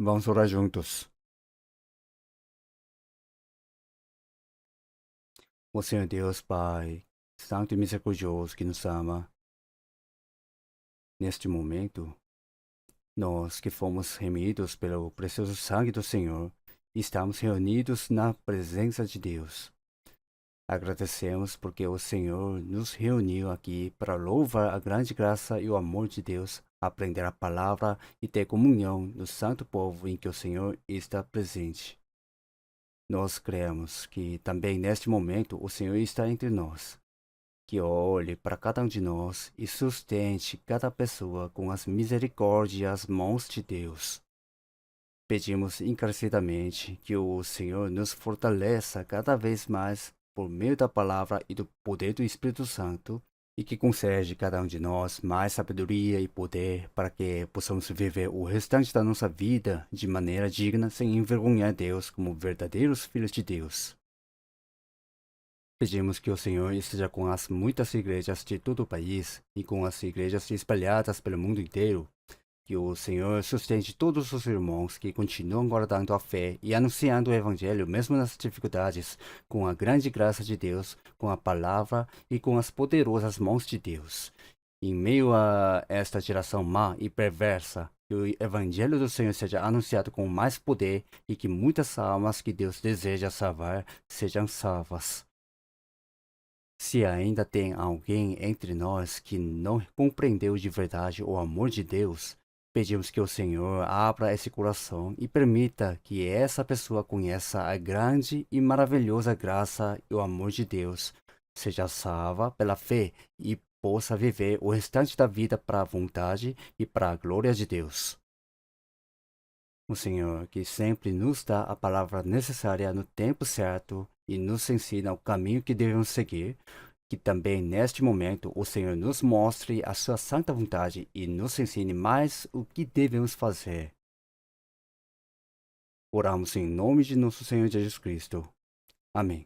Vamos orar juntos. Ó Senhor Deus, Pai, Santo e Misericordioso que nos ama, neste momento, nós que fomos remidos pelo precioso sangue do Senhor, estamos reunidos na presença de Deus. Agradecemos porque o Senhor nos reuniu aqui para louvar a grande graça e o amor de Deus, aprender a palavra e ter comunhão no santo povo em que o Senhor está presente. Nós cremos que também neste momento o Senhor está entre nós, que olhe para cada um de nós e sustente cada pessoa com as misericórdias mãos de Deus. Pedimos encarecidamente que o Senhor nos fortaleça cada vez mais por meio da palavra e do poder do Espírito Santo, e que concede cada um de nós mais sabedoria e poder para que possamos viver o restante da nossa vida de maneira digna, sem envergonhar Deus como verdadeiros filhos de Deus. Pedimos que o Senhor esteja com as muitas igrejas de todo o país e com as igrejas espalhadas pelo mundo inteiro. Que o Senhor sustente todos os irmãos que continuam guardando a fé e anunciando o Evangelho, mesmo nas dificuldades, com a grande graça de Deus, com a palavra e com as poderosas mãos de Deus. Em meio a esta geração má e perversa, que o Evangelho do Senhor seja anunciado com mais poder e que muitas almas que Deus deseja salvar sejam salvas. Se ainda tem alguém entre nós que não compreendeu de verdade o amor de Deus, pedimos que o Senhor abra esse coração e permita que essa pessoa conheça a grande e maravilhosa graça e o amor de Deus, seja salva pela fé e possa viver o restante da vida para a vontade e para a glória de Deus. O Senhor, que sempre nos dá a palavra necessária no tempo certo e nos ensina o caminho que devemos seguir, que também neste momento o Senhor nos mostre a sua santa vontade e nos ensine mais o que devemos fazer. Oramos em nome de nosso Senhor Jesus Cristo. Amém.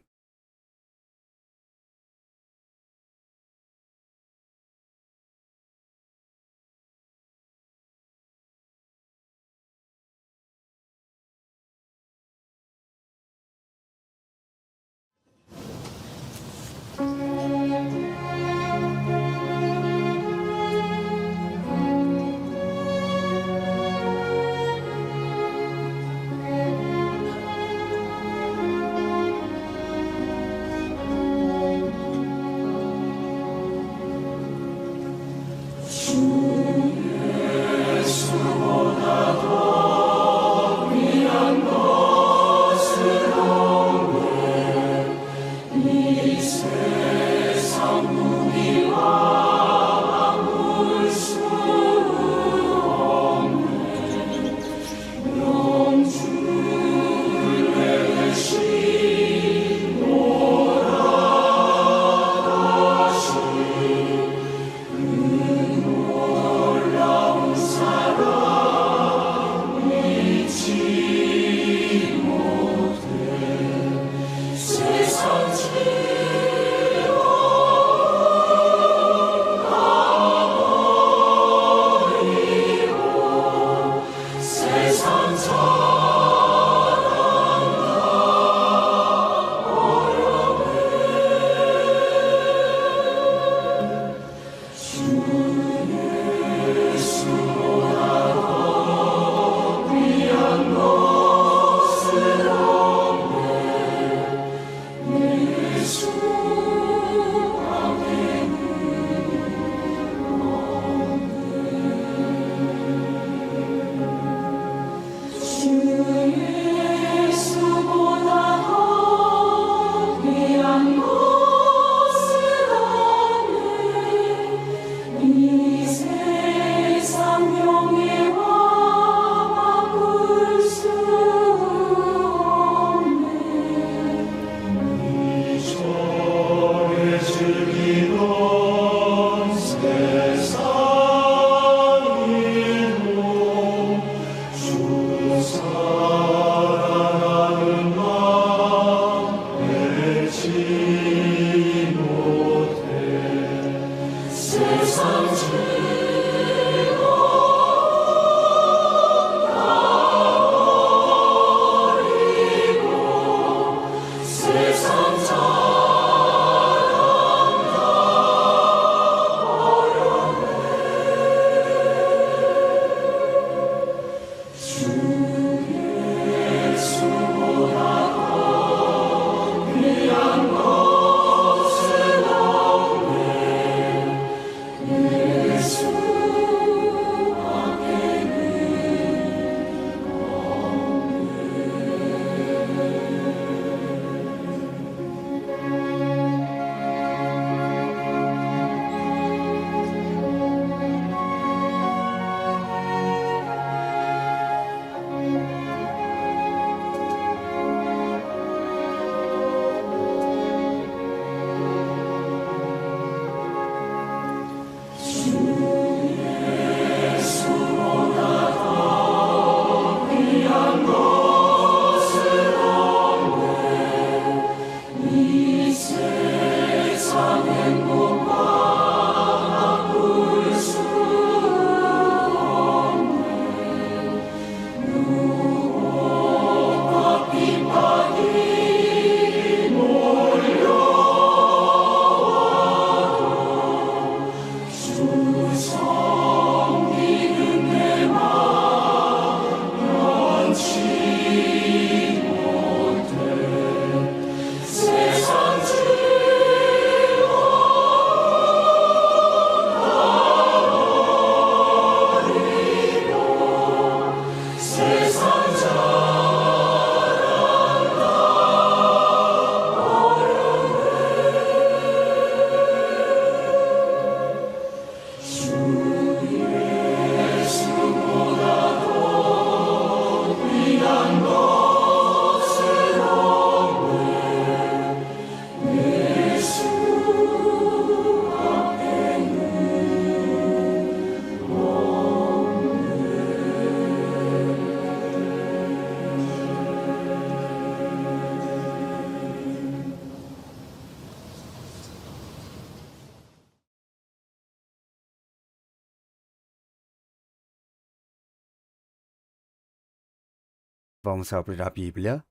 Vamos abrir a Bíblia.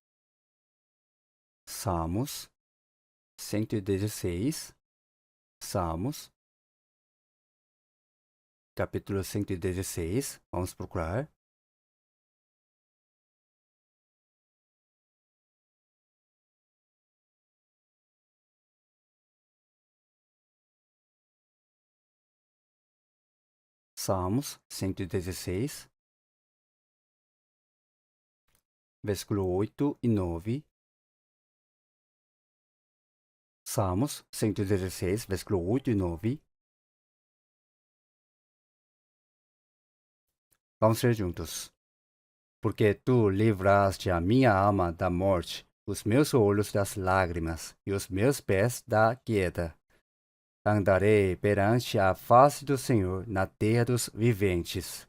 Salmos 116. Salmos, capítulo 116. Vamos procurar. Salmos 116, versículo 8 e 9. Salmos 116, versículo 8 e 9. Vamos ler juntos. Porque tu livraste a minha alma da morte, os meus olhos das lágrimas e os meus pés da queda. Andarei perante a face do Senhor na terra dos viventes.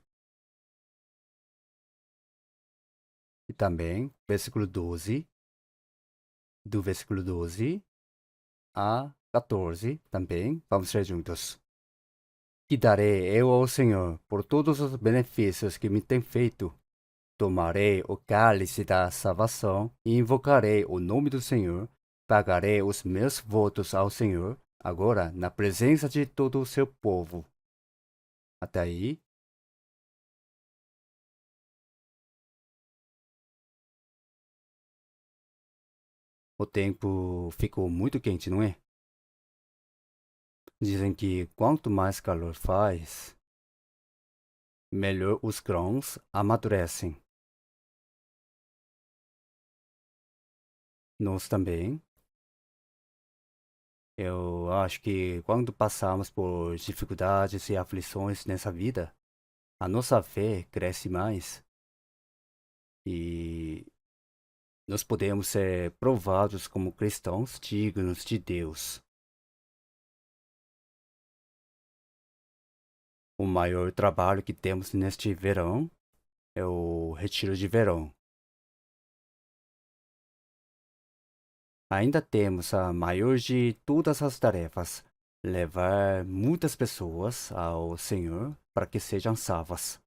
E também, versículo 12, do versículo 12 a 14, também, vamos ler juntos. Que darei eu ao Senhor por todos os benefícios que me tem feito. Tomarei o cálice da salvação e invocarei o nome do Senhor. Pagarei os meus votos ao Senhor, agora na presença de todo o seu povo. Até aí. O tempo ficou muito quente, não é? Dizem que quanto mais calor faz, melhor os grãos amadurecem. Nós também. Eu acho que quando passamos por dificuldades e aflições nessa vida, a nossa fé cresce mais e nós podemos ser provados como cristãos dignos de Deus. O maior trabalho que temos neste verão é o retiro de verão. Ainda temos a maior de todas as tarefas, levar muitas pessoas ao Senhor para que sejam salvas.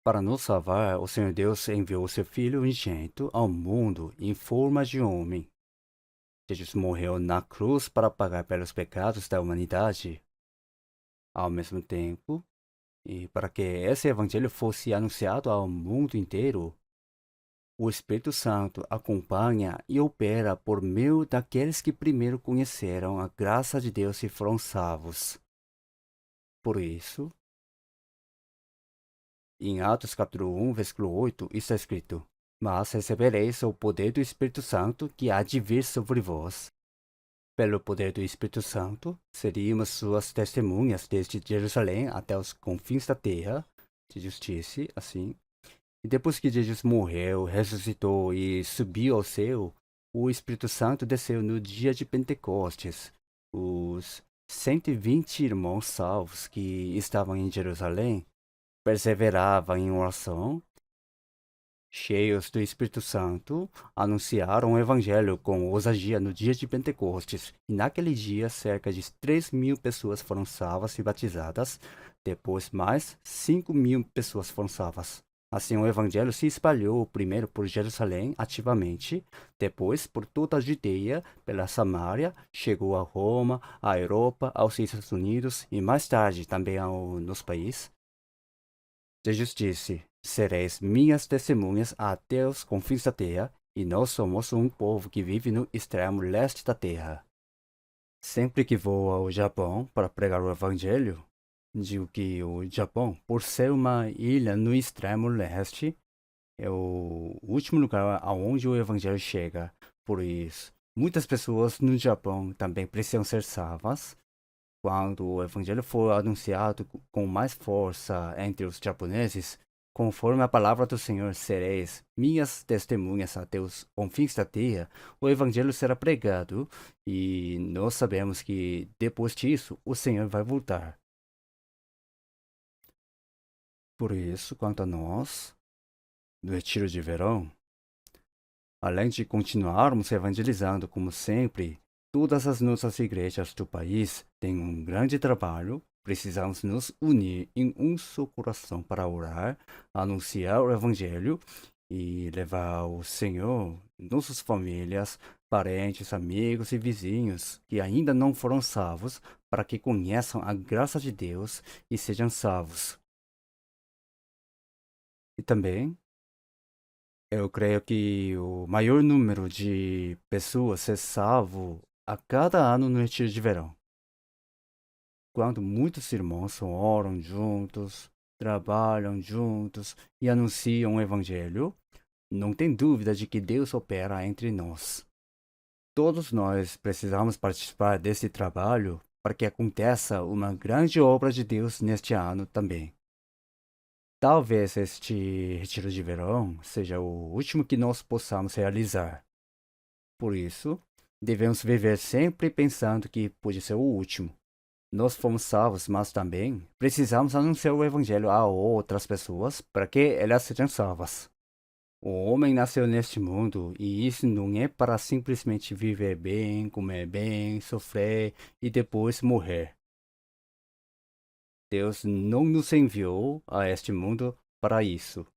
Para nos salvar, o Senhor Deus enviou seu Filho unigênito ao mundo em forma de homem. Jesus morreu na cruz para pagar pelos pecados da humanidade. Ao mesmo tempo, e para que esse evangelho fosse anunciado ao mundo inteiro, o Espírito Santo acompanha e opera por meio daqueles que primeiro conheceram a graça de Deus e foram salvos. Por isso, em Atos capítulo 1, versículo 8, está escrito: Mas recebereis o poder do Espírito Santo que há de vir sobre vós. Pelo poder do Espírito Santo, seríamos suas testemunhas desde Jerusalém até os confins da terra. Jesus disse assim. E depois que Jesus morreu, ressuscitou e subiu ao céu, o Espírito Santo desceu no dia de Pentecostes. Os 120 irmãos salvos que estavam em Jerusalém perseveravam em oração, cheios do Espírito Santo, anunciaram o Evangelho com ousadia no dia de Pentecostes. E naquele dia, cerca de 3.000 pessoas foram salvas e batizadas. Depois, mais 5.000 pessoas foram salvas. Assim, o Evangelho se espalhou primeiro por Jerusalém ativamente, depois por toda a Judeia, pela Samária, chegou a Roma, à Europa, aos Estados Unidos e mais tarde também nos países. Jesus disse: Sereis minhas testemunhas até os confins da terra, e nós somos um povo que vive no extremo leste da terra. Sempre que vou ao Japão para pregar o Evangelho, digo que o Japão, por ser uma ilha no extremo leste, é o último lugar aonde o Evangelho chega. Por isso, muitas pessoas no Japão também precisam ser salvas. Quando o Evangelho for anunciado com mais força entre os japoneses, conforme a palavra do Senhor, sereis minhas testemunhas até os confins da terra, o Evangelho será pregado e nós sabemos que depois disso o Senhor vai voltar. Por isso, quanto a nós, no retiro de verão, além de continuarmos evangelizando como sempre, todas as nossas igrejas do país têm um grande trabalho precisamos nos unir em um só coração para orar, anunciar o Evangelho e levar o Senhor, nossas famílias, parentes, amigos e vizinhos que ainda não foram salvos, para que conheçam a graça de Deus e sejam salvos. E também, eu creio que o maior número de pessoas é salvo a cada ano no retiro de verão. Quando muitos irmãos oram juntos, trabalham juntos e anunciam o Evangelho, não tem dúvida de que Deus opera entre nós. Todos nós precisamos participar desse trabalho para que aconteça uma grande obra de Deus neste ano também. Talvez este retiro de verão seja o último que nós possamos realizar. Por isso, devemos viver sempre pensando que pode ser o último. Nós fomos salvos, mas também precisamos anunciar o Evangelho a outras pessoas para que elas sejam salvas. O homem nasceu neste mundo e isso não é para simplesmente viver bem, comer bem, sofrer e depois morrer. Deus não nos enviou a este mundo para isso.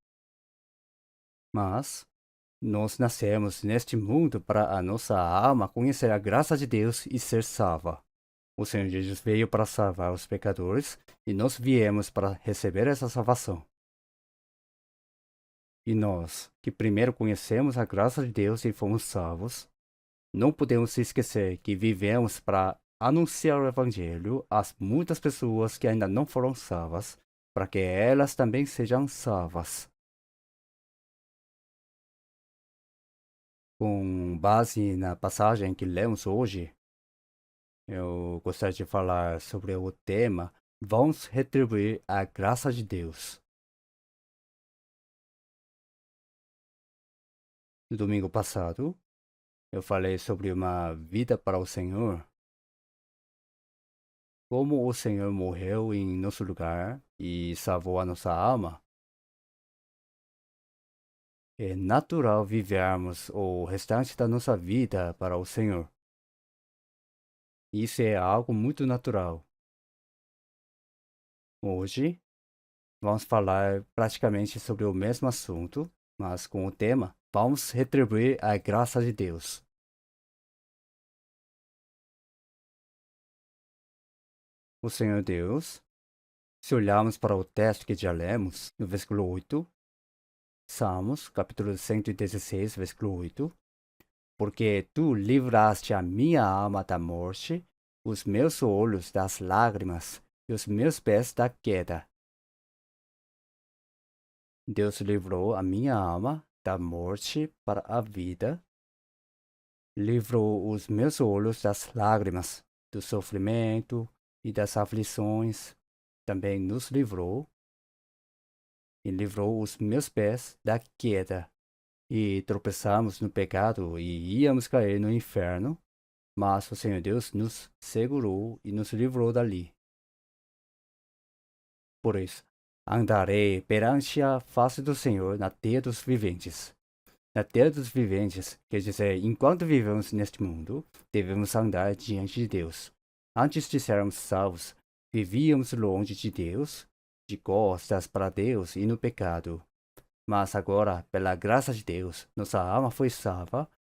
Mas nós nascemos neste mundo para a nossa alma conhecer a graça de Deus e ser salva. O Senhor Jesus veio para salvar os pecadores e nós viemos para receber essa salvação. E nós, que primeiro conhecemos a graça de Deus e fomos salvos, não podemos esquecer que vivemos para anunciar o Evangelho às muitas pessoas que ainda não foram salvas, para que elas também sejam salvas. Com base na passagem que lemos hoje, eu gostaria de falar sobre o tema Vamos retribuir a graça de Deus. No domingo passado, eu falei sobre uma vida para o Senhor, como o Senhor morreu em nosso lugar e salvou a nossa alma. É natural vivermos o restante da nossa vida para o Senhor. Isso é algo muito natural. Hoje, vamos falar praticamente sobre o mesmo assunto, mas com o tema Vamos retribuir a graça de Deus. O Senhor Deus, se olharmos para o texto que já lemos, no versículo 8, Salmos, capítulo 116, versículo 8, porque tu livraste a minha alma da morte, os meus olhos das lágrimas e os meus pés da queda. Deus livrou a minha alma da morte para a vida, livrou os meus olhos das lágrimas, do sofrimento e das aflições, também nos livrou, e livrou os meus pés da queda. E tropeçamos no pecado e íamos cair no inferno, mas o Senhor Deus nos segurou e nos livrou dali. Por isso, andarei perante a face do Senhor na terra dos viventes. Na terra dos viventes, quer dizer, enquanto vivemos neste mundo, devemos andar diante de Deus. Antes de sermos salvos, vivíamos longe de Deus, de costas para Deus e no pecado. Mas agora, pela graça de Deus, nossa alma foi salva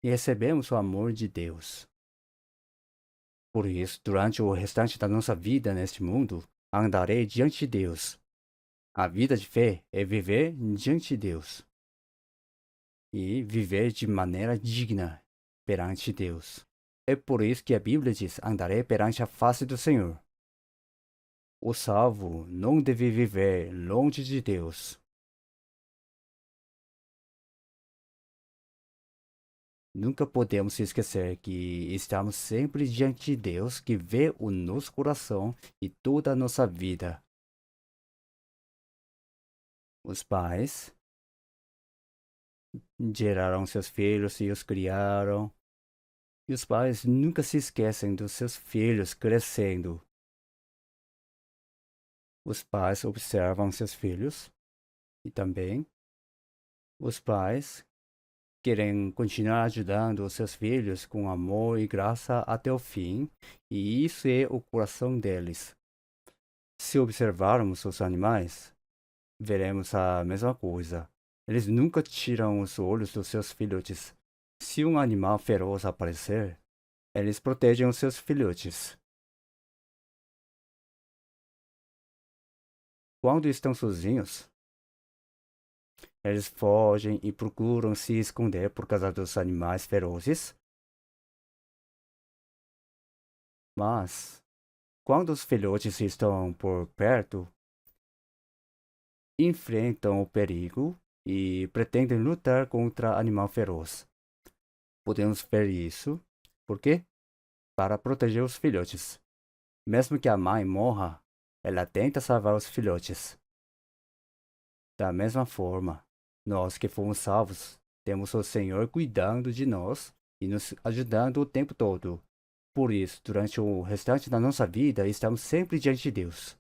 e recebemos o amor de Deus. Por isso, durante o restante da nossa vida neste mundo, andarei diante de Deus. A vida de fé é viver diante de Deus e viver de maneira digna perante Deus. É por isso que a Bíblia diz: andarei perante a face do Senhor. O salvo não deve viver longe de Deus. Nunca podemos esquecer que estamos sempre diante de Deus que vê o nosso coração e toda a nossa vida. Os pais geraram seus filhos e os criaram. E os pais nunca se esquecem dos seus filhos crescendo. Os pais observam seus filhos e também os pais querem continuar ajudando os seus filhos com amor e graça até o fim, e isso é o coração deles. Se observarmos os animais, veremos a mesma coisa. Eles nunca tiram os olhos dos seus filhotes. Se um animal feroz aparecer, eles protegem os seus filhotes. Quando estão sozinhos, eles fogem e procuram se esconder por causa dos animais ferozes. Mas, quando os filhotes estão por perto, enfrentam o perigo e pretendem lutar contra animal feroz. Podemos ver isso. Por quê? Para proteger os filhotes. Mesmo que a mãe morra, ela tenta salvar os filhotes. Da mesma forma, nós que fomos salvos, temos o Senhor cuidando de nós e nos ajudando o tempo todo. Por isso, durante o restante da nossa vida, estamos sempre diante de Deus.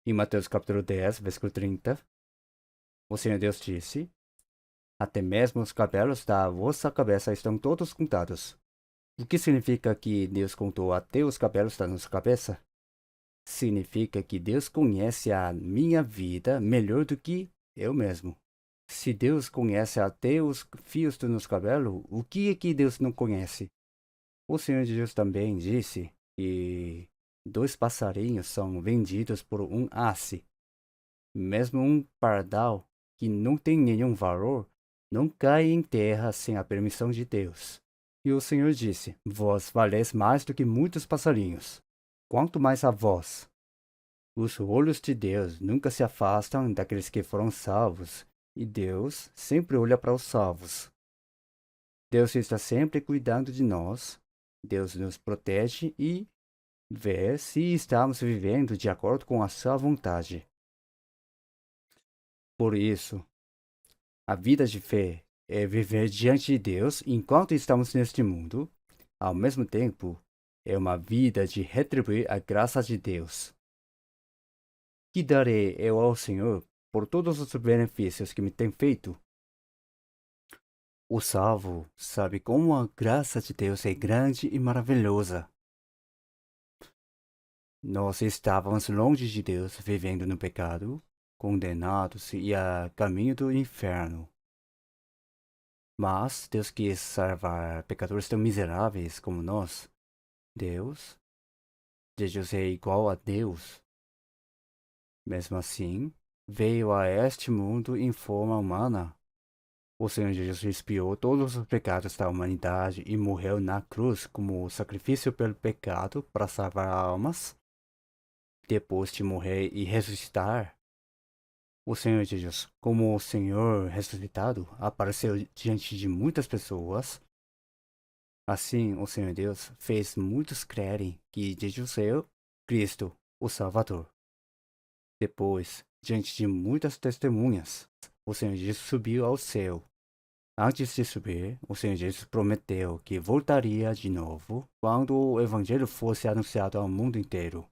Em Mateus capítulo 10, versículo 30, o Senhor Deus disse: Até mesmo os cabelos da vossa cabeça estão todos contados. O que significa que Deus contou até os cabelos da nossa cabeça? Significa que Deus conhece a minha vida melhor do que eu mesmo. Se Deus conhece até os fios do nosso cabelo, o que é que Deus não conhece? O Senhor Jesus também disse que 2 passarinhos são vendidos por um asse. Mesmo um pardal que não tem nenhum valor, não cai em terra sem a permissão de Deus. E o Senhor disse: Vós valeis mais do que muitos passarinhos. Quanto mais a vós. Os olhos de Deus nunca se afastam daqueles que foram salvos, e Deus sempre olha para os salvos. Deus está sempre cuidando de nós. Deus nos protege e vê se estamos vivendo de acordo com a sua vontade. Por isso, a vida de fé é viver diante de Deus enquanto estamos neste mundo. Ao mesmo tempo, é uma vida de retribuir a graça de Deus. Que darei eu ao Senhor por todos os benefícios que me tem feito? O salvo sabe como a graça de Deus é grande e maravilhosa. Nós estávamos longe de Deus, vivendo no pecado, condenados e a caminho do inferno. Mas Deus quis salvar pecadores tão miseráveis como nós. Deus, Jesus é igual a Deus. Mesmo assim, veio a este mundo em forma humana. O Senhor Jesus expiou todos os pecados da humanidade e morreu na cruz como sacrifício pelo pecado para salvar almas. Depois de morrer e ressuscitar, o Senhor Jesus, como o Senhor ressuscitado, apareceu diante de muitas pessoas. Assim, o Senhor Deus fez muitos crerem que Jesus é o Cristo, o Salvador. Depois, diante de muitas testemunhas, o Senhor Jesus subiu ao céu. Antes de subir, o Senhor Jesus prometeu que voltaria de novo quando o Evangelho fosse anunciado ao mundo inteiro.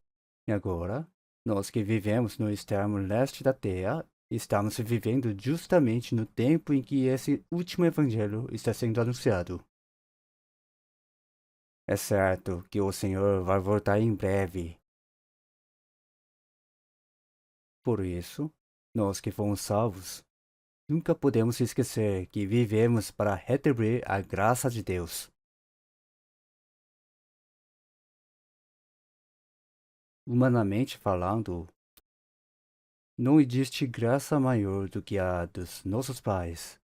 E agora, nós que vivemos no extremo leste da Terra, estamos vivendo justamente no tempo em que esse último Evangelho está sendo anunciado. É certo que o Senhor vai voltar em breve. Por isso, nós que fomos salvos, nunca podemos esquecer que vivemos para retribuir a graça de Deus. Humanamente falando, não existe graça maior do que a dos nossos pais.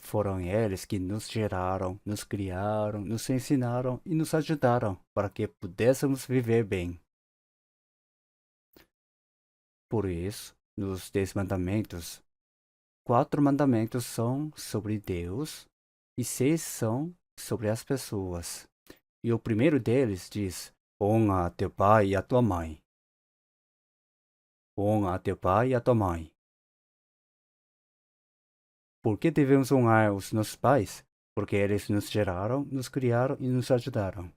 Foram eles que nos geraram, nos criaram, nos ensinaram e nos ajudaram para que pudéssemos viver bem. Por isso, nos 10 mandamentos, 4 mandamentos são sobre Deus e 6 são sobre as pessoas. E o primeiro deles diz: honra a teu pai e a tua mãe. Honra a teu pai e a tua mãe. Por que devemos honrar os nossos pais? Porque eles nos geraram, nos criaram e nos ajudaram.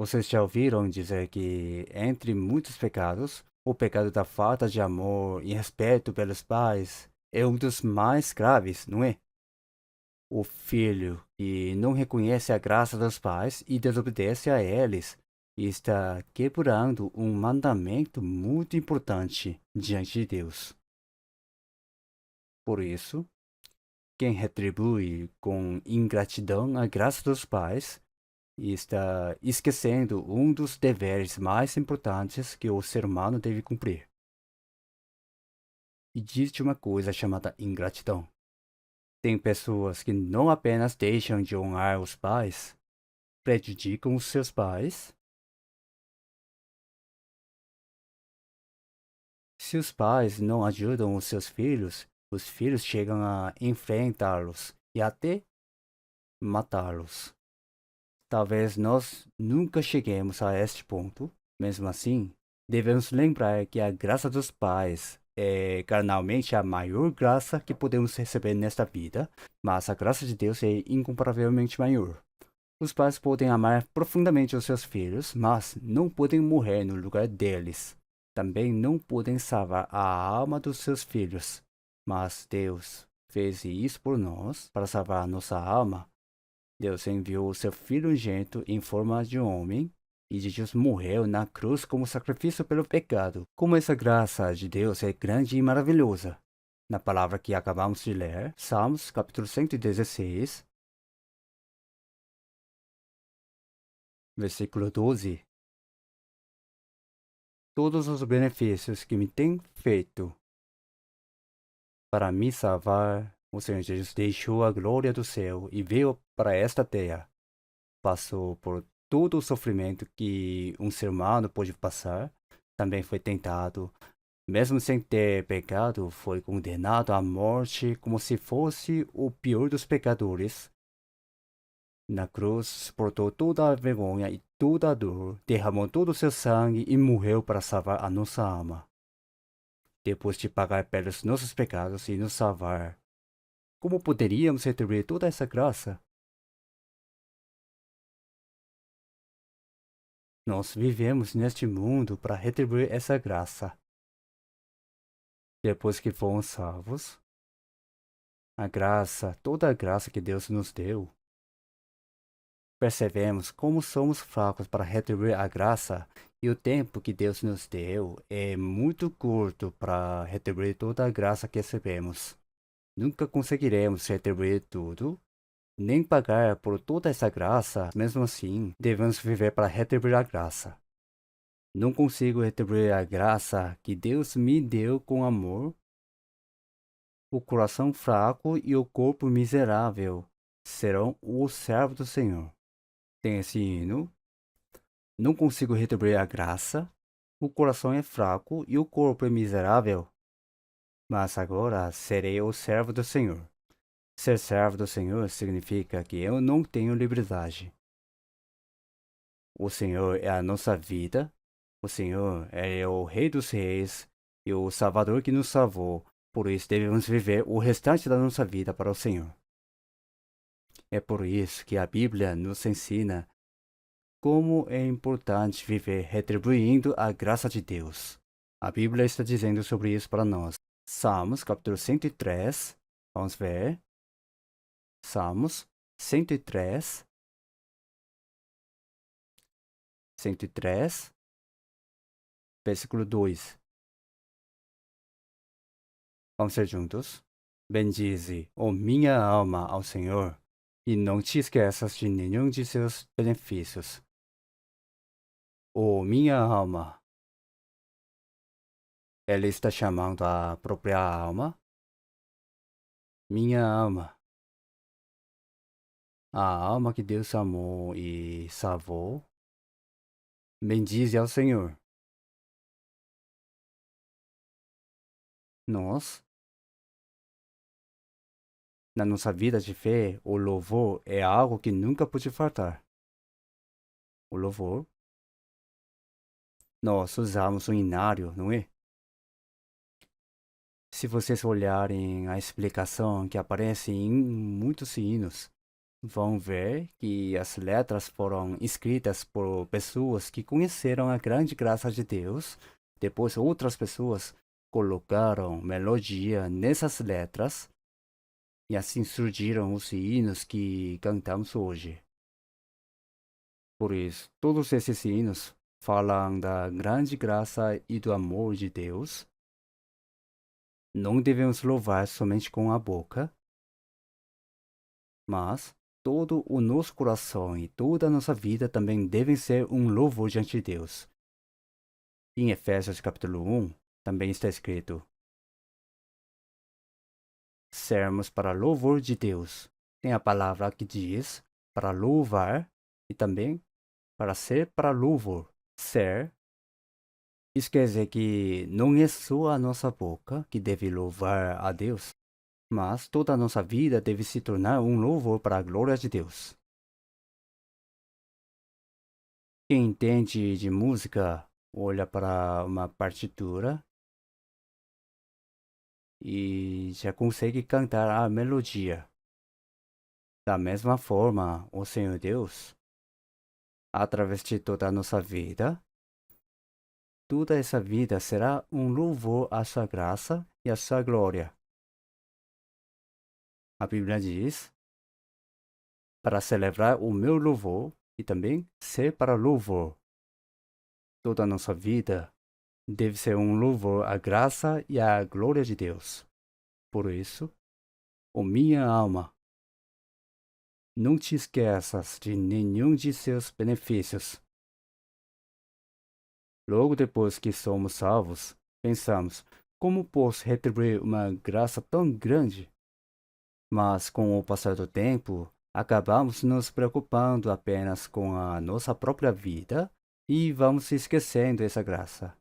Vocês já ouviram dizer que, entre muitos pecados, o pecado da falta de amor e respeito pelos pais é um dos mais graves, não é? O filho que não reconhece a graça dos pais e desobedece a eles está quebrando um mandamento muito importante diante de Deus. Por isso, quem retribui com ingratidão a graça dos pais está esquecendo um dos deveres mais importantes que o ser humano deve cumprir. E existe uma coisa chamada ingratidão. Tem pessoas que não apenas deixam de honrar os pais, prejudicam os seus pais. Se os pais não ajudam os filhos chegam a enfrentá-los e até matá-los. Talvez nós nunca cheguemos a este ponto. Mesmo assim, devemos lembrar que a graça dos pais é carnalmente a maior graça que podemos receber nesta vida, mas a graça de Deus é incomparavelmente maior. Os pais podem amar profundamente os seus filhos, mas não podem morrer no lugar deles. Também não podem salvar a alma dos seus filhos. Mas Deus fez isso por nós, para salvar nossa alma. Deus enviou o seu Filho unigênito em forma de homem, e Jesus morreu na cruz como sacrifício pelo pecado. Como essa graça de Deus é grande e maravilhosa. Na palavra que acabamos de ler, Salmos capítulo 116, versículo 12. Todos os benefícios que me tem feito para me salvar, o Senhor Jesus deixou a glória do céu e veio para esta terra. Passou por todo o sofrimento que um ser humano pode passar. Também foi tentado. Mesmo sem ter pecado, foi condenado à morte como se fosse o pior dos pecadores. Na cruz, suportou toda a vergonha e toda a dor, derramou todo o seu sangue e morreu para salvar a nossa alma. Depois de pagar pelos nossos pecados e nos salvar, como poderíamos retribuir toda essa graça? Nós vivemos neste mundo para retribuir essa graça. Depois que fomos salvos, a graça, toda a graça que Deus nos deu, percebemos como somos fracos para retribuir a graça e o tempo que Deus nos deu é muito curto para retribuir toda a graça que recebemos. Nunca conseguiremos retribuir tudo, nem pagar por toda essa graça. Mesmo assim, devemos viver para retribuir a graça. Não consigo retribuir a graça que Deus me deu com amor. O coração fraco e o corpo miserável serão o servo do Senhor. Tem esse hino. Não consigo retribuir a graça. O coração é fraco e o corpo é miserável. Mas agora serei o servo do Senhor. Ser servo do Senhor significa que eu não tenho liberdade. O Senhor é a nossa vida. O Senhor é o Rei dos Reis e o Salvador que nos salvou. Por isso devemos viver o restante da nossa vida para o Senhor. É por isso que a Bíblia nos ensina como é importante viver retribuindo a graça de Deus. A Bíblia está dizendo sobre isso para nós. Salmos capítulo 103, vamos ver. Salmos 103, 103, versículo 2. Vamos ser juntos. Bendize, ó minha alma, ao Senhor, e não te esqueças de nenhum de seus benefícios. Ó minha alma. Ele está chamando a própria alma. Minha alma. A alma que Deus amou e salvou. Bendize ao Senhor. Nós, na nossa vida de fé, o louvor é algo que nunca pode faltar. O louvor. Nós usamos um inário, não é? Se vocês olharem a explicação que aparece em muitos hinos, vão ver que as letras foram escritas por pessoas que conheceram a grande graça de Deus. Depois outras pessoas colocaram melodia nessas letras e assim surgiram os hinos que cantamos hoje. Por isso, todos esses hinos falam da grande graça e do amor de Deus. Não devemos louvar somente com a boca, mas todo o nosso coração e toda a nossa vida também devem ser um louvor diante de Deus. Em Efésios capítulo 1, também está escrito: sermos para louvor de Deus. Tem a palavra que diz para louvar e também para ser para louvor. Ser, isso quer dizer que não é só a nossa boca que deve louvar a Deus, mas toda a nossa vida deve se tornar um louvor para a glória de Deus. Quem entende de música olha para uma partitura e já consegue cantar a melodia. Da mesma forma, o Senhor Deus, através de toda a nossa vida, toda essa vida será um louvor à sua graça e à sua glória. A Bíblia diz: para celebrar o meu louvor e também ser para louvor. Toda a nossa vida deve ser um louvor à graça e à glória de Deus. Por isso, ó minha alma, não te esqueças de nenhum de seus benefícios. Logo depois que somos salvos, pensamos: como posso retribuir uma graça tão grande? Mas com o passar do tempo, acabamos nos preocupando apenas com a nossa própria vida e vamos esquecendo essa graça.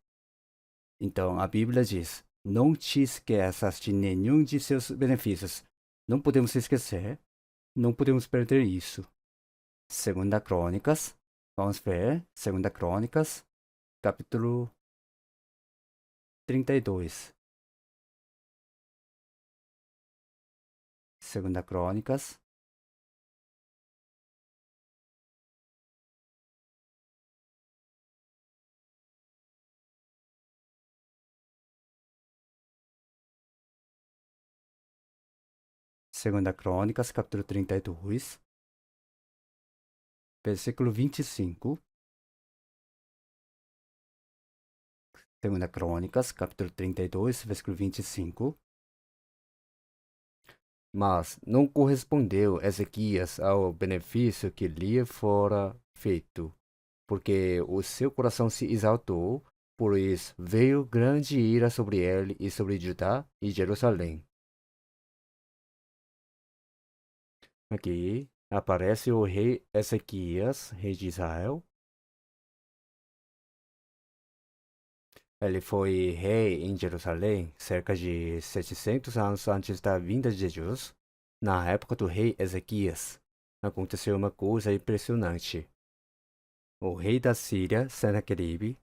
Então a Bíblia diz: não te esqueças de nenhum de seus benefícios. Não podemos esquecer, não podemos perder isso. Segunda Crônicas, vamos ver, Segunda Crônicas, capítulo 32. Segunda Crônicas, Segunda Crônicas, capítulo 32, versículo 25. Segunda Crônicas, capítulo 32, versículo 25. Mas não correspondeu Ezequias ao benefício que lhe fora feito, porque o seu coração se exaltou, por isso veio grande ira sobre ele e sobre Judá e Jerusalém. Aqui aparece o rei Ezequias, rei de Israel. Ele foi rei em Jerusalém cerca de 700 anos antes da vinda de Jesus. Na época do rei Ezequias, aconteceu uma coisa impressionante. O rei da Síria, Senaqueribe,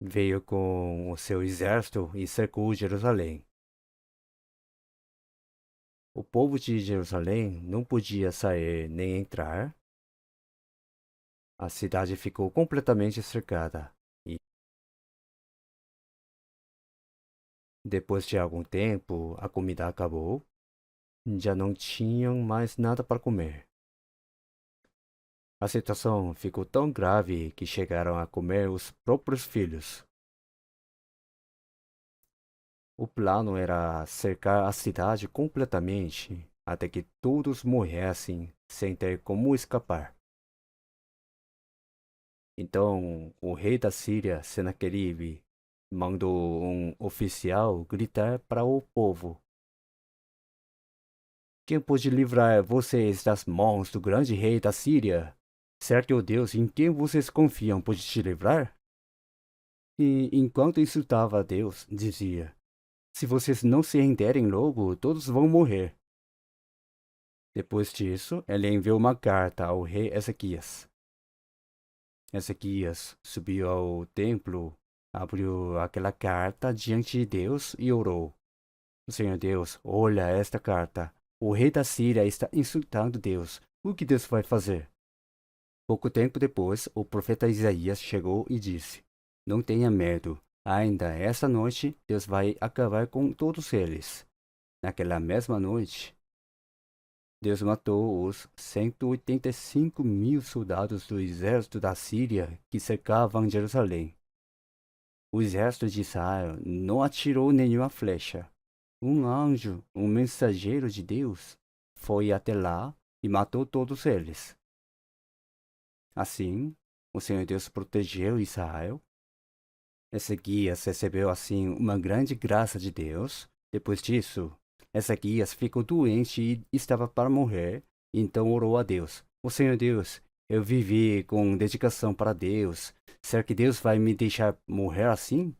veio com o seu exército e cercou Jerusalém. O povo de Jerusalém não podia sair nem entrar. A cidade ficou completamente cercada. E depois de algum tempo, a comida acabou. Já não tinham mais nada para comer. A situação ficou tão grave que chegaram a comer os próprios filhos. O plano era cercar a cidade completamente até que todos morressem sem ter como escapar. Então, o rei da Síria, Senaqueribe, mandou um oficial gritar para o povo: quem pode livrar vocês das mãos do grande rei da Síria? Será que o Deus em quem vocês confiam pode te livrar? E enquanto insultava a Deus, dizia: se vocês não se renderem logo, todos vão morrer. Depois disso, ele enviou uma carta ao rei Ezequias. Ezequias subiu ao templo, abriu aquela carta diante de Deus e orou: Senhor Deus, olha esta carta. O rei da Síria está insultando Deus. O que Deus vai fazer? Pouco tempo depois, o profeta Isaías chegou e disse: não tenha medo. Ainda esta noite, Deus vai acabar com todos eles. Naquela mesma noite, Deus matou os 185.000 soldados do exército da Síria que cercavam Jerusalém. O exército de Israel não atirou nenhuma flecha. Um anjo, um mensageiro de Deus, foi até lá e matou todos eles. Assim, o Senhor Deus protegeu Israel. Ezequias recebeu assim uma grande graça de Deus. Depois disso, Ezequias ficou doente e estava para morrer, então orou a Deus: "Ó Senhor Deus, eu vivi com dedicação para Deus. Será que Deus vai me deixar morrer assim?"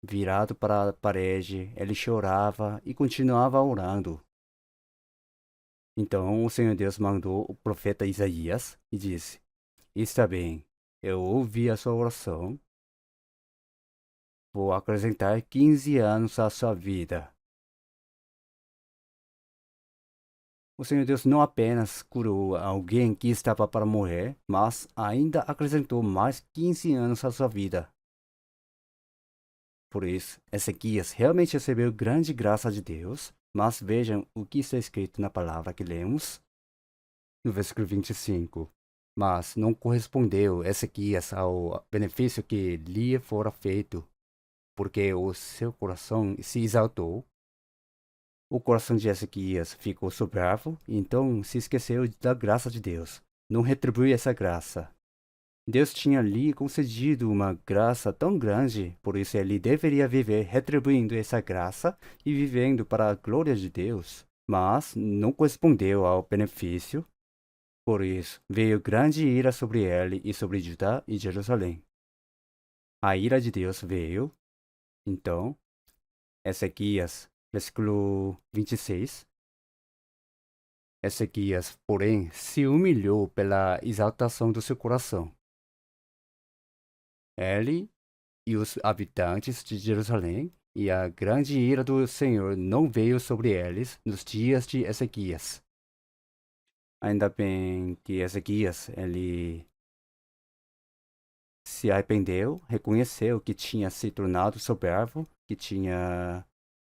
Virado para a parede, ele chorava e continuava orando. Então o Senhor Deus mandou o profeta Isaías e disse: "Está bem, eu ouvi a sua oração. Vou acrescentar 15 anos à sua vida." O Senhor Deus não apenas curou alguém que estava para morrer, mas ainda acrescentou mais 15 anos à sua vida. Por isso, Ezequias realmente recebeu grande graça de Deus, mas vejam o que está escrito na palavra que lemos, no versículo 25. Mas não correspondeu Ezequias ao benefício que lhe fora feito, porque o seu coração se exaltou. O coração de Ezequias ficou soberbo, então se esqueceu da graça de Deus. Não retribuiu essa graça. Deus tinha lhe concedido uma graça tão grande, por isso ele deveria viver retribuindo essa graça e vivendo para a glória de Deus. Mas não correspondeu ao benefício. Por isso veio grande ira sobre ele e sobre Judá e Jerusalém. A ira de Deus veio. Então, Ezequias, versículo 26. Ezequias, porém, se humilhou pela exaltação do seu coração. Ele e os habitantes de Jerusalém, e a grande ira do Senhor não veio sobre eles nos dias de Ezequias. Ainda bem que Ezequias, ele se arrependeu, reconheceu que tinha se tornado soberbo, que tinha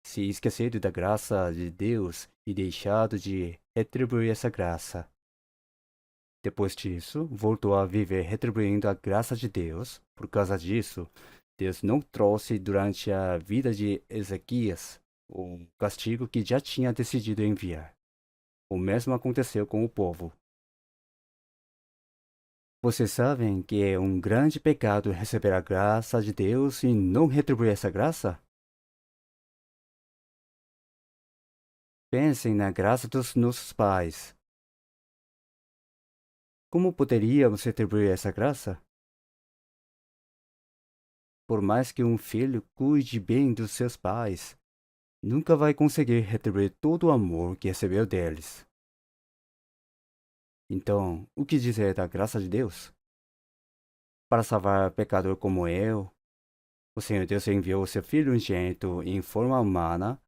se esquecido da graça de Deus e deixado de retribuir essa graça. Depois disso, voltou a viver retribuindo a graça de Deus. Por causa disso, Deus não trouxe durante a vida de Ezequias o castigo que já tinha decidido enviar. O mesmo aconteceu com o povo. Vocês sabem que é um grande pecado receber a graça de Deus e não retribuir essa graça? Pensem na graça dos nossos pais. Como poderíamos retribuir essa graça? Por mais que um filho cuide bem dos seus pais, nunca vai conseguir retribuir todo o amor que recebeu deles. Então, o que dizer da graça de Deus? Para salvar pecador como eu, o Senhor Deus enviou o seu Filho unigênito em forma humana.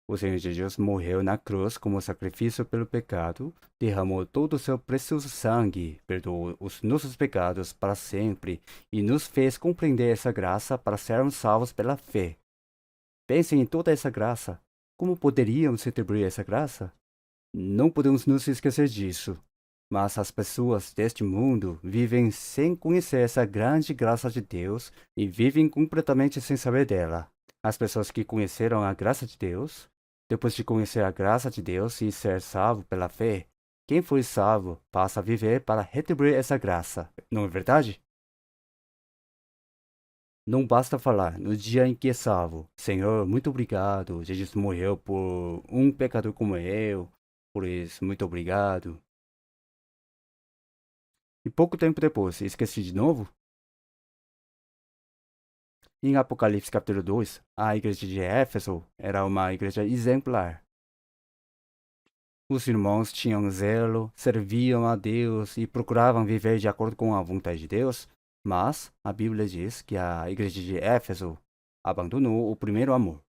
O Senhor Jesus morreu na cruz como sacrifício pelo pecado, derramou todo o seu precioso sangue, perdoou os nossos pecados para sempre e nos fez compreender essa graça para sermos salvos pela fé. Pensem em toda essa graça. Como poderíamos retribuir essa graça? Não podemos nos esquecer disso. Mas as pessoas deste mundo vivem sem conhecer essa grande graça de Deus e vivem completamente sem saber dela. As pessoas que conheceram a graça de Deus, depois de conhecer a graça de Deus e ser salvo pela fé, quem foi salvo passa a viver para retribuir essa graça, não é verdade? Não basta falar no dia em que é salvo: "Senhor, muito obrigado, Jesus morreu por um pecador como eu, por isso, muito obrigado." E pouco tempo depois, esqueci de novo? Em Apocalipse capítulo 2, a igreja de Éfeso era uma igreja exemplar. Os irmãos tinham zelo, serviam a Deus e procuravam viver de acordo com a vontade de Deus, mas a Bíblia diz que a igreja de Éfeso abandonou o primeiro amor.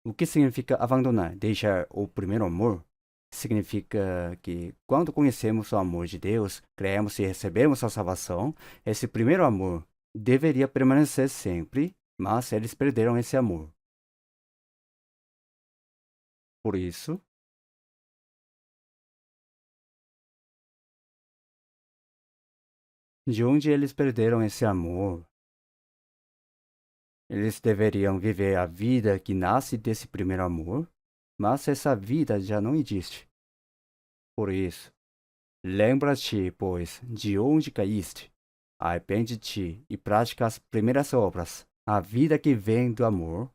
O que significa abandonar? Deixar o primeiro amor? Significa que quando conhecemos o amor de Deus, cremos e recebemos a salvação, esse primeiro amor deveria permanecer sempre, mas eles perderam esse amor. Por isso, de onde eles perderam esse amor, eles deveriam viver a vida que nasce desse primeiro amor, mas essa vida já não existe. Por isso, lembra-te, pois, de onde caíste, arrepende-te e pratica as primeiras obras. A vida que vem do amor,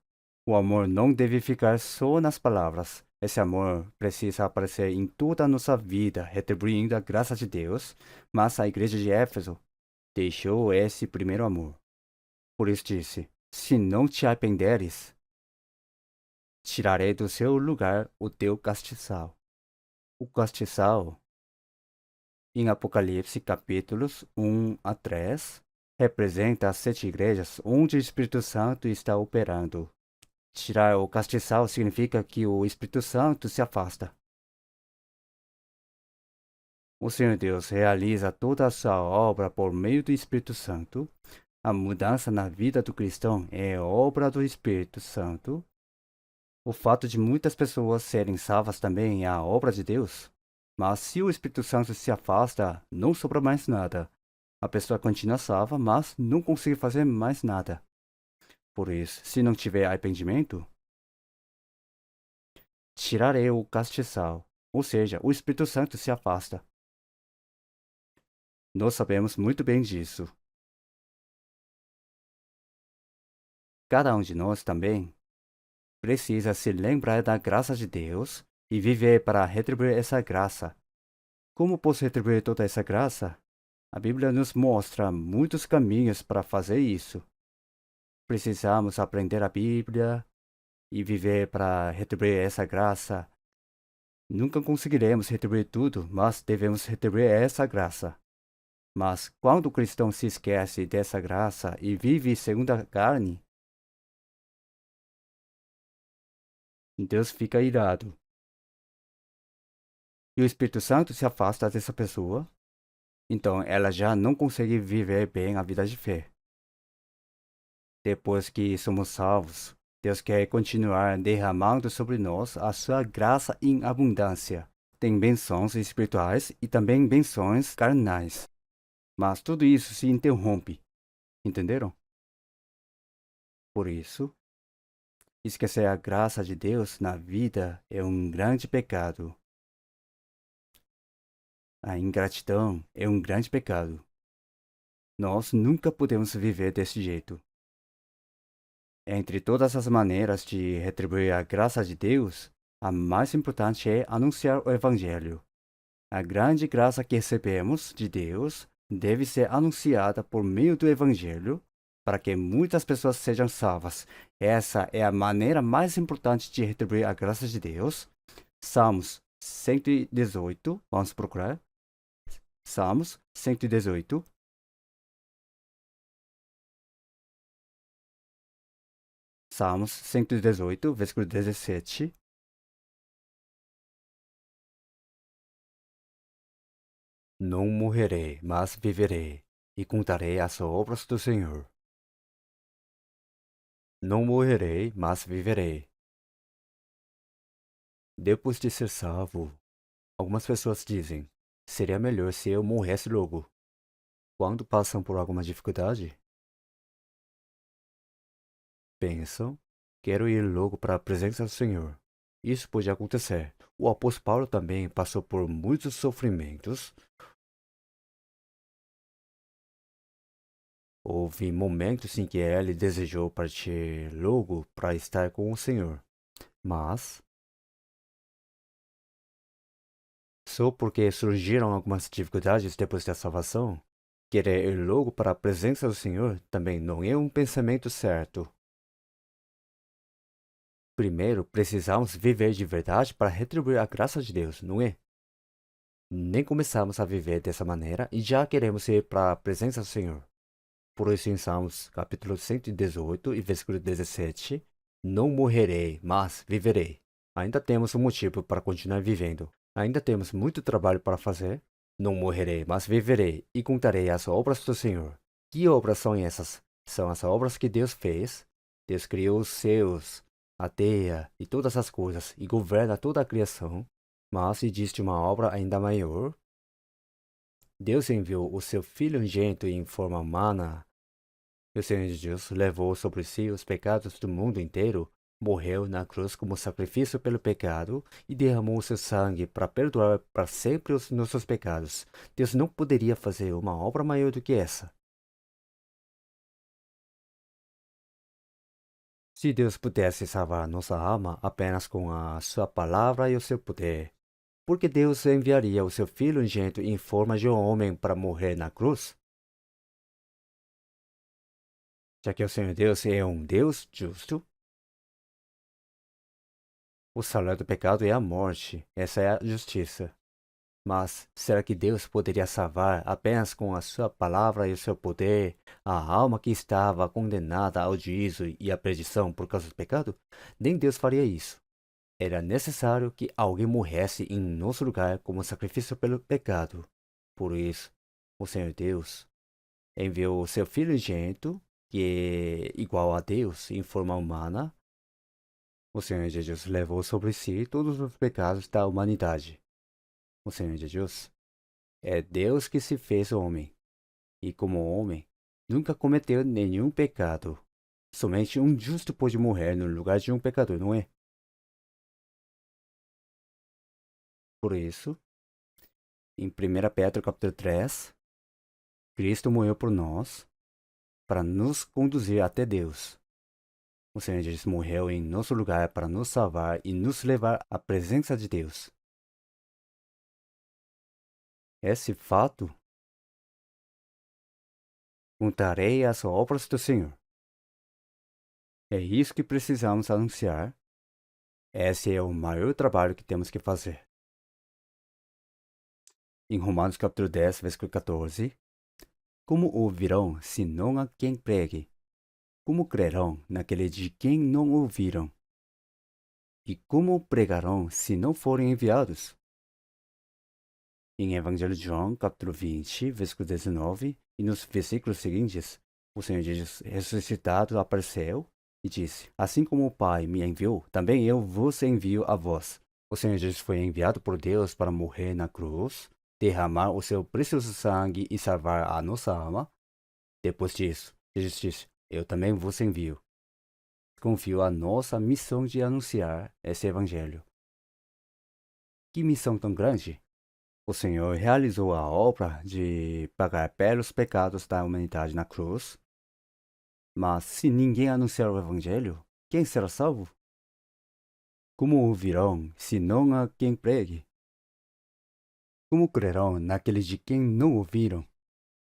o amor não deve ficar só nas palavras. Esse amor precisa aparecer em toda a nossa vida, retribuindo a graça de Deus, mas a igreja de Éfeso deixou esse primeiro amor. Por isso disse: se não te arrependeres, tirarei do seu lugar o teu castiçal. O castiçal, em Apocalipse capítulos 1 a 3, representa as 7 igrejas onde o Espírito Santo está operando. Tirar o castiçal significa que o Espírito Santo se afasta. O Senhor Deus realiza toda a sua obra por meio do Espírito Santo. A mudança na vida do cristão é obra do Espírito Santo. O fato de muitas pessoas serem salvas também é a obra de Deus. Mas se o Espírito Santo se afasta, não sobra mais nada. A pessoa continua salva, mas não consegue fazer mais nada. Por isso, se não tiver arrependimento, tirarei o castiçal, ou seja, o Espírito Santo se afasta. Nós sabemos muito bem disso. Cada um de nós também precisa se lembrar da graça de Deus e viver para retribuir essa graça. Como posso retribuir toda essa graça? A Bíblia nos mostra muitos caminhos para fazer isso. Precisamos aprender a Bíblia e viver para retribuir essa graça. Nunca conseguiremos retribuir tudo, mas devemos retribuir essa graça. Mas quando o cristão se esquece dessa graça e vive segundo a carne, Deus fica irado. E o Espírito Santo se afasta dessa pessoa, então ela já não consegue viver bem a vida de fé. Depois que somos salvos, Deus quer continuar derramando sobre nós a sua graça em abundância. Tem bênçãos espirituais e também bênçãos carnais. Mas tudo isso se interrompe. Entenderam? Por isso, esquecer a graça de Deus na vida é um grande pecado. A ingratidão é um grande pecado. Nós nunca podemos viver desse jeito. Entre todas as maneiras de retribuir a graça de Deus, a mais importante é anunciar o Evangelho. A grande graça que recebemos de Deus deve ser anunciada por meio do Evangelho para que muitas pessoas sejam salvas. Essa é a maneira mais importante de retribuir a graça de Deus. Salmos 118, vamos procurar. Salmos 118. Salmos 118, versículo 17. Não morrerei, mas viverei, e contarei as obras do Senhor. Não morrerei, mas viverei. Depois de ser salvo, algumas pessoas dizem: seria melhor se eu morresse logo. Quando passam por alguma dificuldade, pensam: quero ir logo para a presença do Senhor. Isso pode acontecer. O apóstolo Paulo também passou por muitos sofrimentos. Houve momentos em que ele desejou partir logo para estar com o Senhor. Mas, só porque surgiram algumas dificuldades depois da salvação, querer ir logo para a presença do Senhor também não é um pensamento certo. Primeiro, precisamos viver de verdade para retribuir a graça de Deus, não é? Nem começamos a viver dessa maneira e já queremos ir para a presença do Senhor. Por isso, em Salmos capítulo 118 e versículo 17, não morrerei, mas viverei. Ainda temos um motivo para continuar vivendo. Ainda temos muito trabalho para fazer. Não morrerei, mas viverei e contarei as obras do Senhor. Que obras são essas? São as obras que Deus fez. Deus criou os céus, a terra e todas as coisas e governa toda a criação. Mas existe uma obra ainda maior. Deus enviou o seu Filho unigênito em forma humana. O Senhor Jesus levou sobre si os pecados do mundo inteiro, morreu na cruz como sacrifício pelo pecado e derramou seu sangue para perdoar para sempre os nossos pecados. Deus não poderia fazer uma obra maior do que essa. Se Deus pudesse salvar nossa alma apenas com a sua palavra e o seu poder, por que Deus enviaria o seu Filho unigênito em forma de um homem para morrer na cruz? Já que o Senhor Deus é um Deus justo, o salário do pecado é a morte. Essa é a justiça. Mas será que Deus poderia salvar apenas com a sua palavra e o seu poder a alma que estava condenada ao juízo e à perdição por causa do pecado? Nem Deus faria isso. Era necessário que alguém morresse em nosso lugar como sacrifício pelo pecado. Por isso, o Senhor Deus enviou o seu Filho unigênito, que é igual a Deus em forma humana. O Senhor Jesus levou sobre si todos os pecados da humanidade. O Senhor Jesus é Deus que se fez homem, e como homem, nunca cometeu nenhum pecado. Somente um justo pode morrer no lugar de um pecador, não é? Por isso, em 1 Pedro capítulo 3, Cristo morreu por nós para nos conduzir até Deus. O Senhor Jesus morreu em nosso lugar para nos salvar e nos levar à presença de Deus. Esse fato contarei as obras do Senhor. É isso que precisamos anunciar. Esse é o maior trabalho que temos que fazer. Em Romanos capítulo 10, versículo 14, como ouvirão se não há quem pregue? Como crerão naquele de quem não ouviram? E como pregarão se não forem enviados? Em Evangelho de João, capítulo 20, versículo 19, e nos versículos seguintes, o Senhor Jesus ressuscitado apareceu e disse: Assim como o Pai me enviou, também eu vos envio a vós. O Senhor Jesus foi enviado por Deus para morrer na cruz, derramar o seu precioso sangue e salvar a nossa alma. Depois disso, Jesus disse: Eu também vos envio. Confio a nossa missão de anunciar esse evangelho. Que missão tão grande! O Senhor realizou a obra de pagar pelos pecados da humanidade na cruz. Mas se ninguém anunciar o evangelho, quem será salvo? Como ouvirão se não há quem pregue? Como crerão naqueles de quem não ouviram?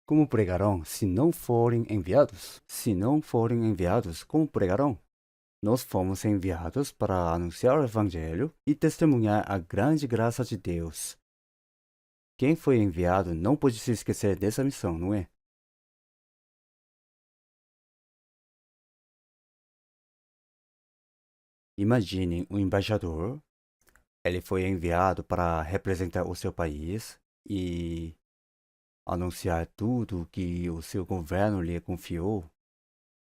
Como pregarão se não forem enviados? Se não forem enviados, como pregarão? Nós fomos enviados para anunciar o Evangelho e testemunhar a grande graça de Deus. Quem foi enviado não pode se esquecer dessa missão, não é? Imagine um embaixador. Ele foi enviado para representar o seu país e anunciar tudo que o seu governo lhe confiou.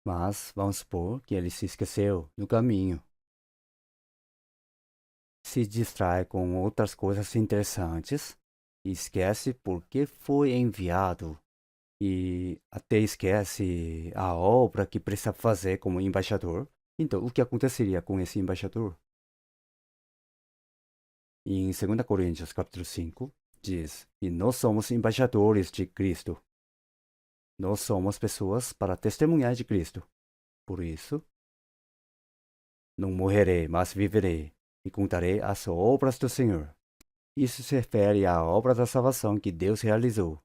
Mas vamos supor que ele se esqueceu no caminho. Se distrai com outras coisas interessantes e esquece por que foi enviado e até esquece a obra que precisa fazer como embaixador. Então, o que aconteceria com esse embaixador? Em 2 Coríntios capítulo 5, diz que nós somos embaixadores de Cristo. Nós somos pessoas para testemunhar de Cristo. Por isso, não morrerei, mas viverei, e contarei as obras do Senhor. Isso se refere à obra da salvação que Deus realizou.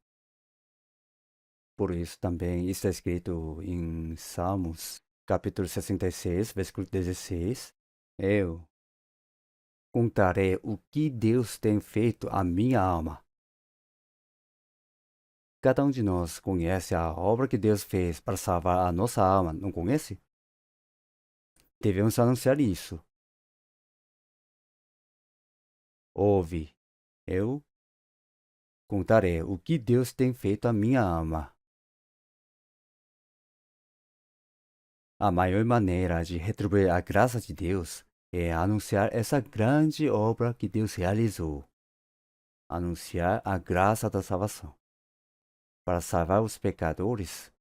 Por isso também está escrito em Salmos, capítulo 66, versículo 16, Eu contarei o que Deus tem feito à minha alma. Cada um de nós conhece a obra que Deus fez para salvar a nossa alma, não conhece? Devemos anunciar isso. Ouve, eu contarei o que Deus tem feito à minha alma. A maior maneira de retribuir a graça de Deus é anunciar essa grande obra que Deus realizou. Anunciar a graça da salvação. Para salvar os pecadores,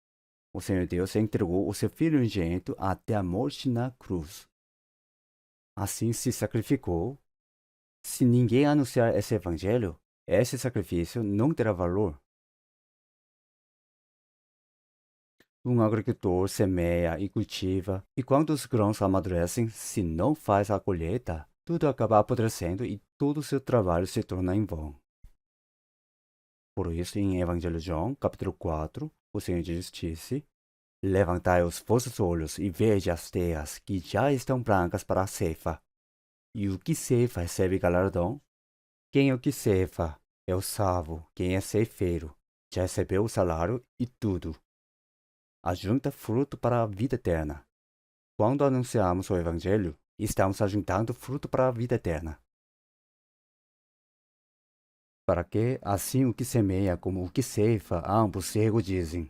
o Senhor Deus entregou o seu Filho unigênito até a morte na cruz. Assim se sacrificou. Se ninguém anunciar esse evangelho, esse sacrifício não terá valor. Um agricultor semeia e cultiva, e quando os grãos amadurecem, se não faz a colheita, tudo acaba apodrecendo e todo o seu trabalho se torna em vão. Por isso, em Evangelho de João, capítulo 4, o Senhor Jesus disse: Levantai os vossos olhos e vede as terras que já estão brancas para a ceifa. E o que ceifa recebe galardão. Quem é o que ceifa é o salvo, quem é ceifeiro, já recebeu o salário e tudo. Ajunta fruto para a vida eterna. Quando anunciamos o Evangelho, estamos ajuntando fruto para a vida eterna. Para que, assim o que semeia como o que ceifa, ambos se regozijam.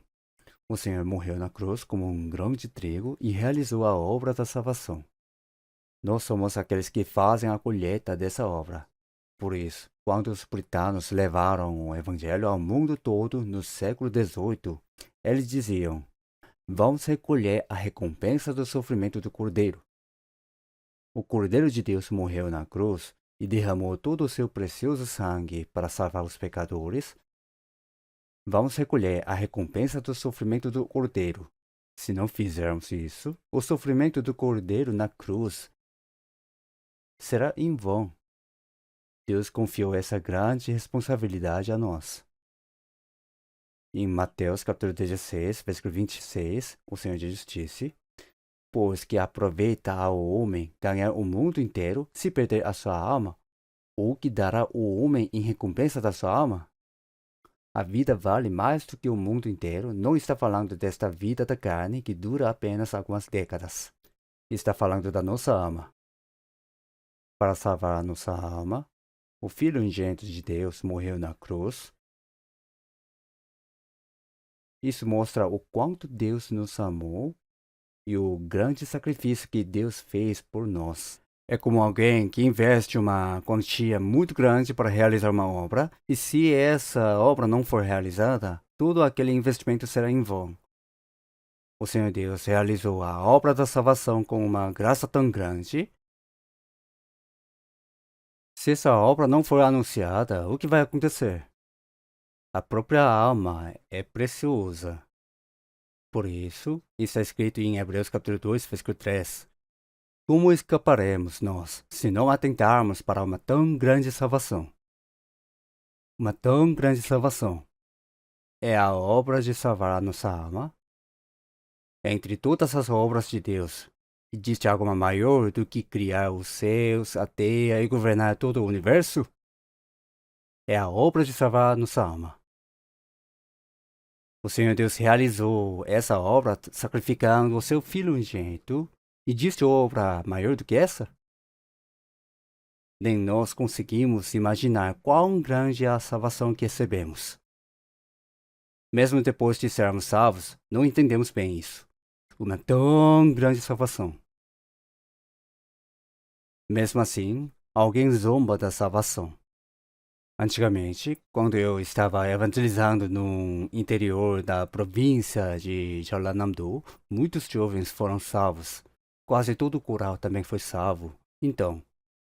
O Senhor morreu na cruz como um grão de trigo e realizou a obra da salvação. Nós somos aqueles que fazem a colheita dessa obra. Por isso, quando os puritanos levaram o Evangelho ao mundo todo no século XVIII, eles diziam: vamos recolher a recompensa do sofrimento do Cordeiro. O Cordeiro de Deus morreu na cruz e derramou todo o seu precioso sangue para salvar os pecadores. Vamos recolher a recompensa do sofrimento do Cordeiro. Se não fizermos isso, o sofrimento do Cordeiro na cruz será em vão. Deus confiou essa grande responsabilidade a nós. Em Mateus capítulo 16, versículo 26, o Senhor Jesus disse: Pois que aproveita ao homem ganhar o mundo inteiro se perder a sua alma, ou que dará o homem em recompensa da sua alma? A vida vale mais do que o mundo inteiro. Não está falando desta vida da carne que dura apenas algumas décadas. Está falando da nossa alma. Para salvar a nossa alma, o Filho unigênito de Deus morreu na cruz. Isso mostra o quanto Deus nos amou e o grande sacrifício que Deus fez por nós. É como alguém que investe uma quantia muito grande para realizar uma obra, e se essa obra não for realizada, todo aquele investimento será em vão. O Senhor Deus realizou a obra da salvação com uma graça tão grande. Se essa obra não for anunciada, o que vai acontecer? A própria alma é preciosa. Por isso, está escrito em Hebreus capítulo 2, versículo 3. Como escaparemos nós, se não atentarmos para uma tão grande salvação? Uma tão grande salvação é a obra de salvar a nossa alma. Entre todas as obras de Deus, existe alguma maior do que criar os céus, a terra e governar todo o universo? É a obra de salvar a nossa alma. O Senhor Deus realizou essa obra sacrificando o seu Filho unigênito. E existe obra maior do que essa? Nem nós conseguimos imaginar quão grande é a salvação que recebemos. Mesmo depois de sermos salvos, não entendemos bem isso. Uma tão grande salvação. Mesmo assim, alguém zomba da salvação. Antigamente, quando eu estava evangelizando no interior da província de Jeollanam-do, muitos jovens foram salvos. Quase todo o coral também foi salvo. Então,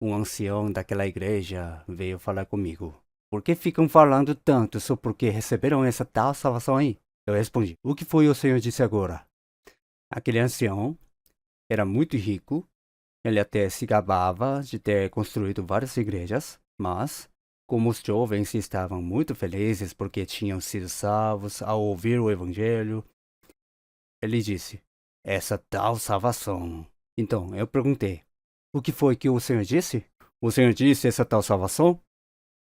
um ancião daquela igreja veio falar comigo. Por que ficam falando tanto só porque receberam essa tal salvação aí? Eu respondi: o que foi o Senhor disse agora? Aquele ancião era muito rico. Ele até se gabava de ter construído várias igrejas, mas, como os jovens estavam muito felizes porque tinham sido salvos ao ouvir o Evangelho, ele disse: essa tal salvação. Então eu perguntei: o que foi que o Senhor disse? O Senhor disse essa tal salvação?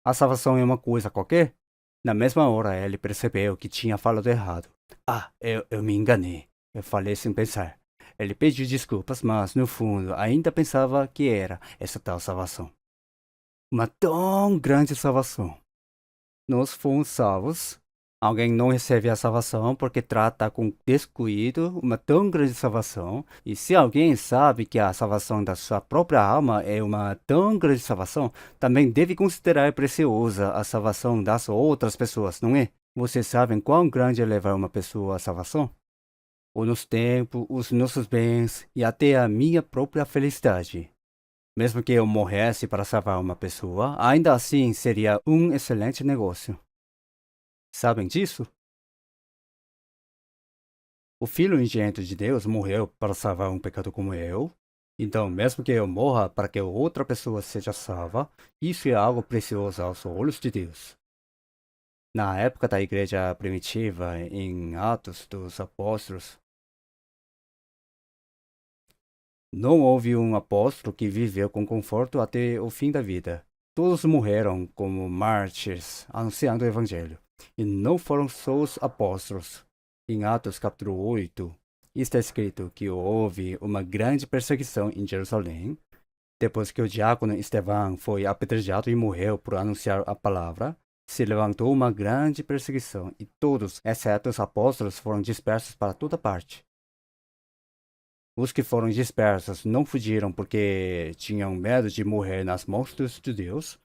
A salvação é uma coisa qualquer? Na mesma hora ele percebeu que tinha falado errado. Eu me enganei. Eu falei sem pensar. Ele pediu desculpas, mas no fundo ainda pensava que era essa tal salvação. Uma tão grande salvação. Nós fomos salvos Alguém não recebe a salvação porque trata com descuido uma tão grande salvação. E se alguém sabe que a salvação da sua própria alma é uma tão grande salvação, também deve considerar preciosa a salvação das outras pessoas, não é? Vocês sabem quão grande é levar uma pessoa à salvação? O nosso tempo, os nossos bens e até a minha própria felicidade. Mesmo que eu morresse para salvar uma pessoa, ainda assim seria um excelente negócio. Sabem disso? O Filho unigênito de Deus morreu para salvar um pecador como eu. Então, mesmo que eu morra para que outra pessoa seja salva, isso é algo precioso aos olhos de Deus. Na época da igreja primitiva, em Atos dos Apóstolos, não houve um apóstolo que viveu com conforto até o fim da vida. Todos morreram como mártires, anunciando o evangelho. E não foram só os apóstolos. Em Atos capítulo 8, está escrito que houve uma grande perseguição em Jerusalém. Depois que o diácono Estevão foi apedrejado e morreu por anunciar a palavra, se levantou uma grande perseguição e todos, exceto os apóstolos, foram dispersos para toda parte. Os que foram dispersos não fugiram porque tinham medo de morrer nas mãos dos judeus.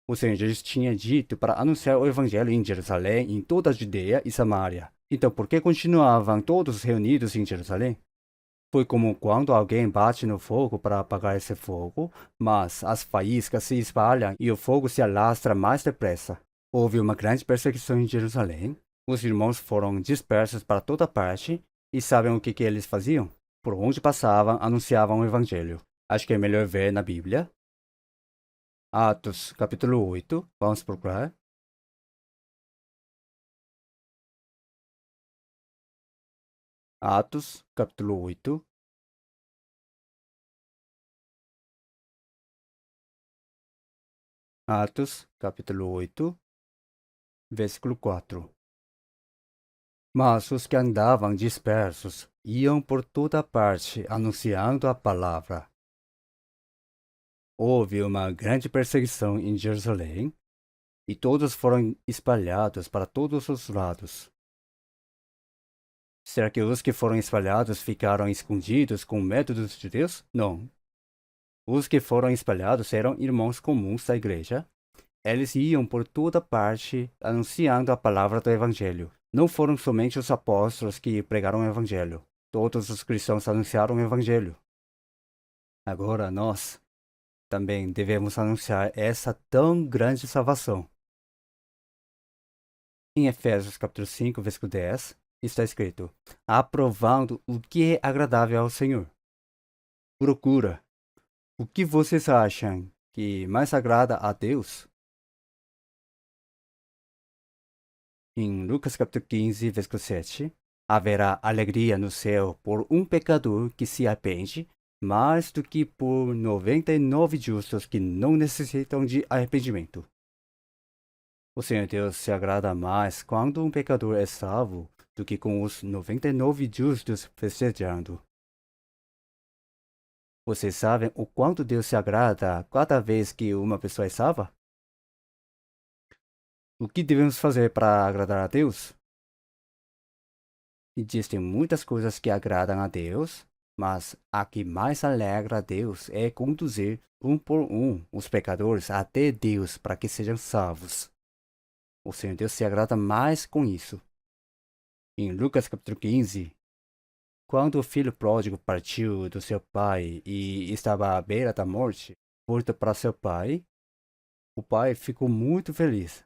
O Senhor Jesus tinha dito para anunciar o evangelho em Jerusalém, em toda a Judeia e Samaria. Então, por que continuavam todos reunidos em Jerusalém? Foi como quando alguém bate no fogo para apagar esse fogo, mas as faíscas se espalham e o fogo se alastra mais depressa. Houve uma grande perseguição em Jerusalém. Os irmãos foram dispersos para toda parte e sabem o que eles faziam? Por onde passavam, anunciavam o evangelho. Acho que é melhor ver na Bíblia. Atos, capítulo 8. Vamos procurar. Atos, capítulo 8. Atos, capítulo 8, versículo 4. Mas os que andavam dispersos iam por toda parte anunciando a palavra. Houve uma grande perseguição em Jerusalém e todos foram espalhados para todos os lados. Será que os que foram espalhados ficaram escondidos com medo dos judeus? Não. Os que foram espalhados eram irmãos comuns da igreja. Eles iam por toda parte anunciando a palavra do evangelho. Não foram somente os apóstolos que pregaram o evangelho. Todos os cristãos anunciaram o evangelho. Agora nós também devemos anunciar essa tão grande salvação. Em Efésios capítulo 5, versículo 10, está escrito: aprovando o que é agradável ao Senhor. Procura. O que vocês acham que mais agrada a Deus? Em Lucas capítulo 15, versículo 7, haverá alegria no céu por um pecador que se arrepende, mais do que por 99 justos que não necessitam de arrependimento. O Senhor Deus se agrada mais quando um pecador é salvo do que com os 99 justos festejando. Vocês sabem o quanto Deus se agrada cada vez que uma pessoa é salva? O que devemos fazer para agradar a Deus? Existem muitas coisas que agradam a Deus, mas a que mais alegra a Deus é conduzir um por um os pecadores até Deus para que sejam salvos. O Senhor Deus se agrada mais com isso. Em Lucas capítulo 15, quando o filho pródigo partiu do seu pai e estava à beira da morte, voltou para seu pai, o pai ficou muito feliz.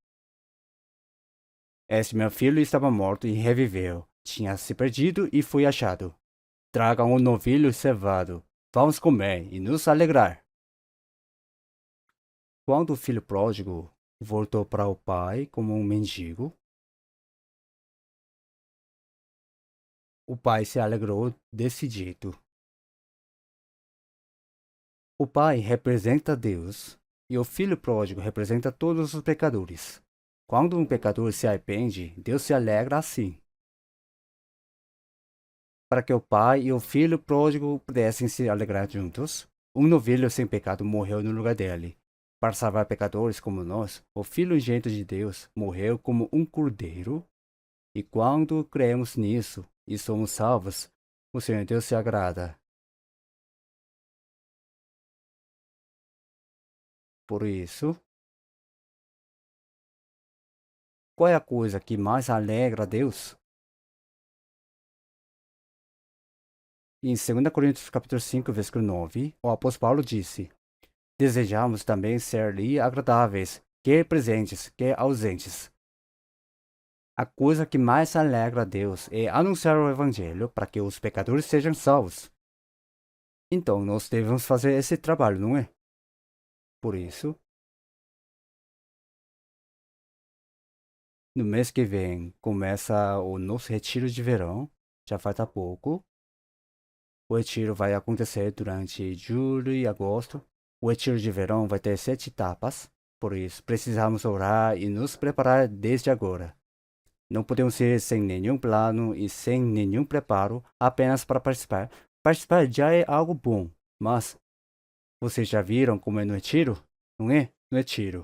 Este meu filho estava morto e reviveu. Tinha se perdido e foi achado. Tragam um novilho cevado. Vamos comer e nos alegrar. Quando o filho pródigo voltou para o pai como um mendigo, o pai se alegrou desse jeito. O pai representa Deus e o filho pródigo representa todos os pecadores. Quando um pecador se arrepende, Deus se alegra assim. Para que o pai e o filho pródigo pudessem se alegrar juntos, um novilho sem pecado morreu no lugar dele. Para salvar pecadores como nós, o Filho unigênito de Deus morreu como um cordeiro E quando cremos nisso e somos salvos, o Senhor Deus se agrada. Por isso, qual é a coisa que mais alegra a Deus? Em 2 Coríntios capítulo 5, versículo 9, o apóstolo Paulo disse: Desejamos também ser-lhe agradáveis, quer presentes, quer ausentes. A coisa que mais alegra a Deus é anunciar o Evangelho para que os pecadores sejam salvos. Então, nós devemos fazer esse trabalho, não é? Por isso, no mês que vem começa o nosso retiro de verão, já falta pouco. O retiro vai acontecer durante julho e agosto. O retiro de verão vai ter 7 etapas, por isso precisamos orar e nos preparar desde agora. Não podemos ir sem nenhum plano e sem nenhum preparo, apenas para participar. Participar já é algo bom, mas vocês já viram como é no retiro? Não é? No retiro.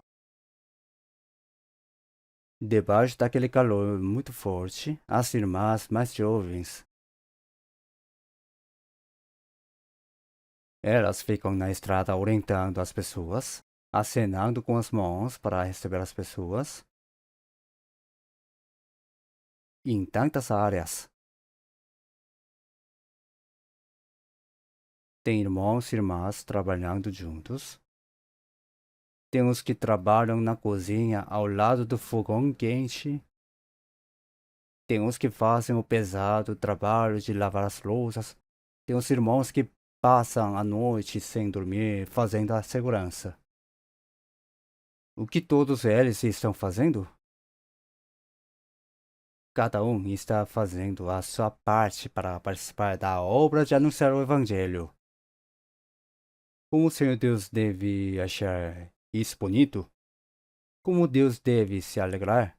Debaixo daquele calor muito forte, as irmãs mais jovens, elas ficam na estrada orientando as pessoas, acenando com as mãos para receber as pessoas, em tantas áreas. Tem irmãos e irmãs trabalhando juntos. Tem os que trabalham na cozinha ao lado do fogão quente. Tem os que fazem o pesado trabalho de lavar as louças. Tem os irmãos que passam a noite sem dormir fazendo a segurança. O que todos eles estão fazendo? Cada um está fazendo a sua parte para participar da obra de anunciar o Evangelho. Como o Senhor Deus deve achar isso bonito? Como Deus deve se alegrar?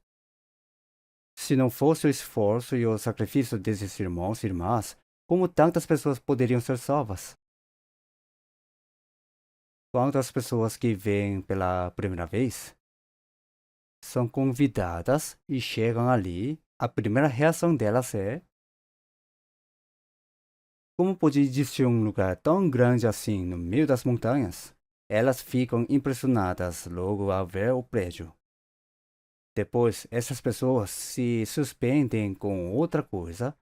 Se não fosse o esforço e o sacrifício desses irmãos e irmãs, como tantas pessoas poderiam ser salvas? Quantas pessoas que vêm pela primeira vez são convidadas e chegam ali, a primeira reação delas é: como pode existir um lugar tão grande assim no meio das montanhas? Elas ficam impressionadas logo ao ver o prédio. Depois, essas pessoas se suspendem com outra coisa.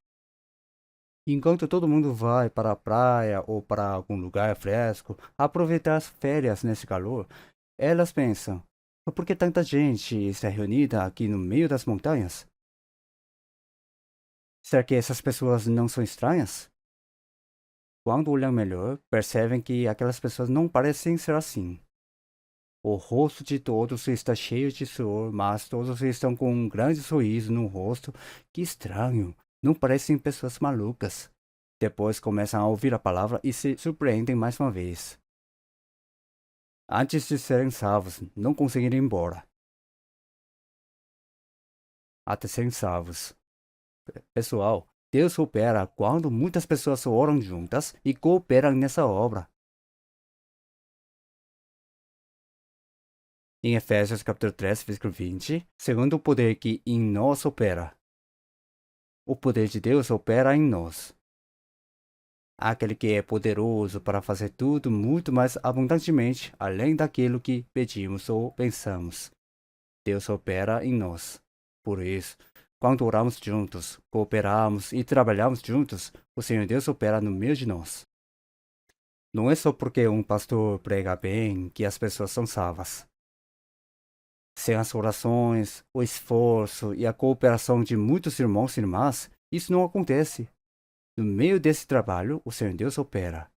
Enquanto todo mundo vai para a praia ou para algum lugar fresco, aproveitar as férias nesse calor, elas pensam: por que tanta gente está reunida aqui no meio das montanhas? Será que essas pessoas não são estranhas? Quando olham melhor, percebem que aquelas pessoas não parecem ser assim. O rosto de todos está cheio de suor, mas todos estão com um grande sorriso no rosto. Que estranho! Não parecem pessoas malucas. Depois começam a ouvir a palavra e se surpreendem mais uma vez. Antes de serem salvos, não conseguiram ir embora. Até serem salvos. Pessoal, Deus opera quando muitas pessoas oram juntas e cooperam nessa obra. Em Efésios capítulo 3, versículo 20, segundo o poder que em nós opera. O poder de Deus opera em nós. Aquele que é poderoso para fazer tudo muito mais abundantemente, além daquilo que pedimos ou pensamos. Deus opera em nós. Por isso, quando oramos juntos, cooperamos e trabalhamos juntos, o Senhor Deus opera no meio de nós. Não é só porque um pastor prega bem que as pessoas são salvas. Sem as orações, o esforço e a cooperação de muitos irmãos e irmãs, isso não acontece. No meio desse trabalho, o Senhor Deus opera.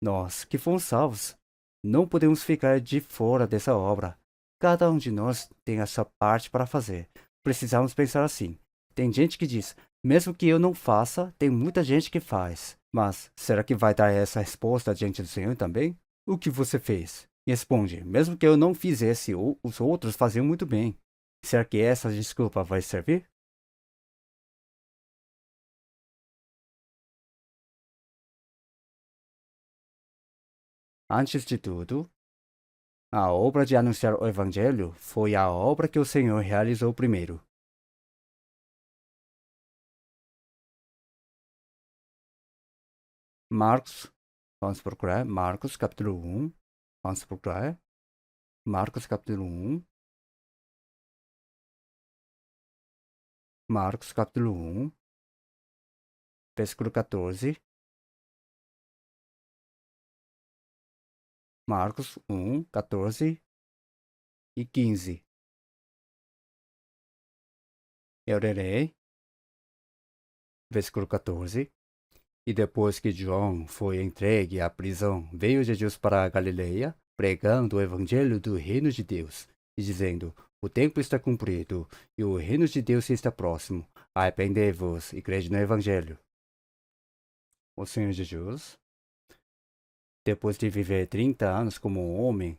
Nós, que fomos salvos, não podemos ficar de fora dessa obra. Cada um de nós tem a sua parte para fazer. Precisamos pensar assim. Tem gente que diz: mesmo que eu não faça, tem muita gente que faz. Mas será que vai dar essa resposta diante do Senhor também? O que você fez? E responde: mesmo que eu não fizesse, os outros faziam muito bem. Será que essa desculpa vai servir? Antes de tudo, a obra de anunciar o Evangelho foi a obra que o Senhor realizou primeiro. Marcos, vamos procurar Marcos capítulo 1. Vamos procurar Marcos capítulo 1. Marcos capítulo 1, versículo 14. Marcos 1, 14 e 15. Eu lerei, versículo 14. E depois que João foi entregue à prisão, veio Jesus para a Galileia, pregando o evangelho do reino de Deus, e dizendo: o tempo está cumprido, e o reino de Deus está próximo. Arrependei-vos e crede no evangelho. O Senhor Jesus, depois de viver 30 anos como um homem,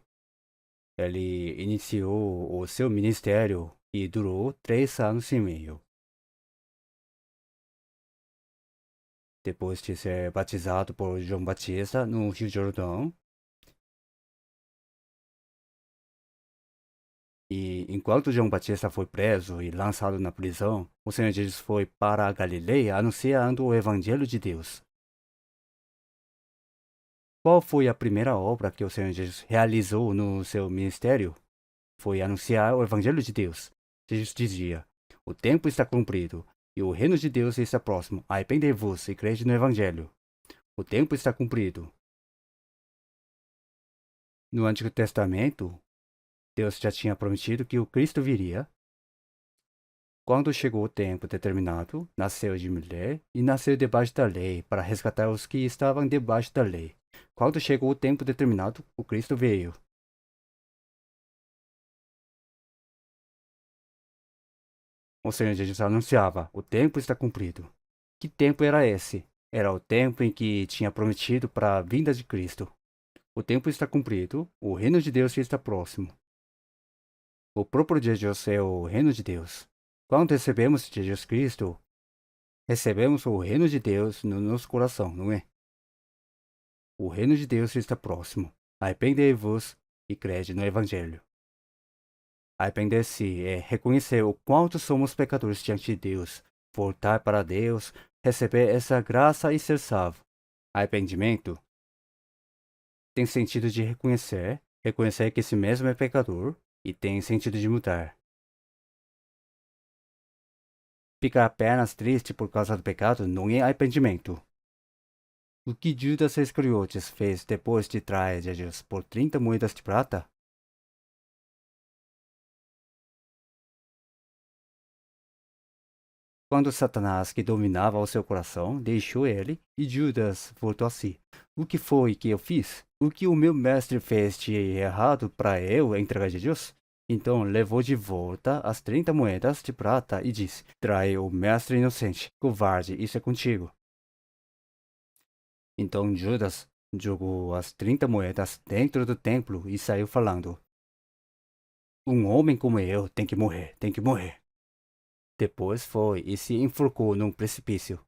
ele iniciou o seu ministério e durou 3 anos e meio. Depois de ser batizado por João Batista no Rio Jordão, e enquanto João Batista foi preso e lançado na prisão, o Senhor Jesus foi para a Galileia anunciando o Evangelho de Deus. Qual foi a primeira obra que o Senhor Jesus realizou no seu ministério? Foi anunciar o Evangelho de Deus. Jesus dizia: o tempo está cumprido e o reino de Deus está próximo. Arrependei-vos e crede no Evangelho. O tempo está cumprido. No Antigo Testamento, Deus já tinha prometido que o Cristo viria. Quando chegou o tempo determinado, nasceu de mulher e nasceu debaixo da lei para resgatar os que estavam debaixo da lei. Quando chegou o tempo determinado, o Cristo veio. O Senhor Jesus anunciava: o tempo está cumprido. Que tempo era esse? Era o tempo em que tinha prometido para a vinda de Cristo. O tempo está cumprido, o reino de Deus está próximo. O próprio Jesus é o reino de Deus. Quando recebemos Jesus Cristo, recebemos o reino de Deus no nosso coração, não é? O reino de Deus está próximo. Arrependei-vos e crede no Evangelho. Arrepender-se é reconhecer o quanto somos pecadores diante de Deus, voltar para Deus, receber essa graça e ser salvo. Arrependimento tem sentido de reconhecer que si mesmo é pecador e tem sentido de mudar. Ficar apenas triste por causa do pecado não é arrependimento. O que Judas Iscariotes fez depois de trair Jesus por 30 moedas de prata? Quando Satanás, que dominava o seu coração, deixou ele e Judas voltou a si. O que foi que eu fiz? O que o meu mestre fez de errado para eu entregar Jesus? Então levou de volta as 30 moedas de prata e disse: traiu o mestre inocente, covarde, isso é contigo. Então Judas jogou as 30 moedas dentro do templo e saiu falando: um homem como eu tem que morrer, tem que morrer. Depois foi e se enforcou num precipício.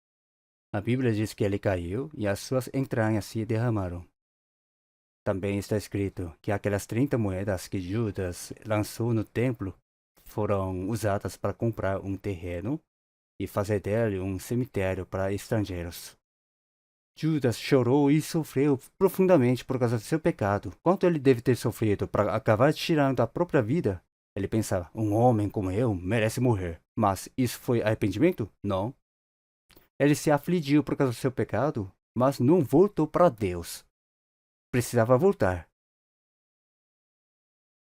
A Bíblia diz que ele caiu e as suas entranhas se derramaram. Também está escrito que aquelas 30 moedas que Judas lançou no templo foram usadas para comprar um terreno e fazer dele um cemitério para estrangeiros. Judas chorou e sofreu profundamente por causa do seu pecado. Quanto ele deve ter sofrido para acabar tirando a própria vida? Ele pensava: um homem como eu merece morrer. Mas isso foi arrependimento? Não. Ele se afligiu por causa do seu pecado, mas não voltou para Deus. Precisava voltar.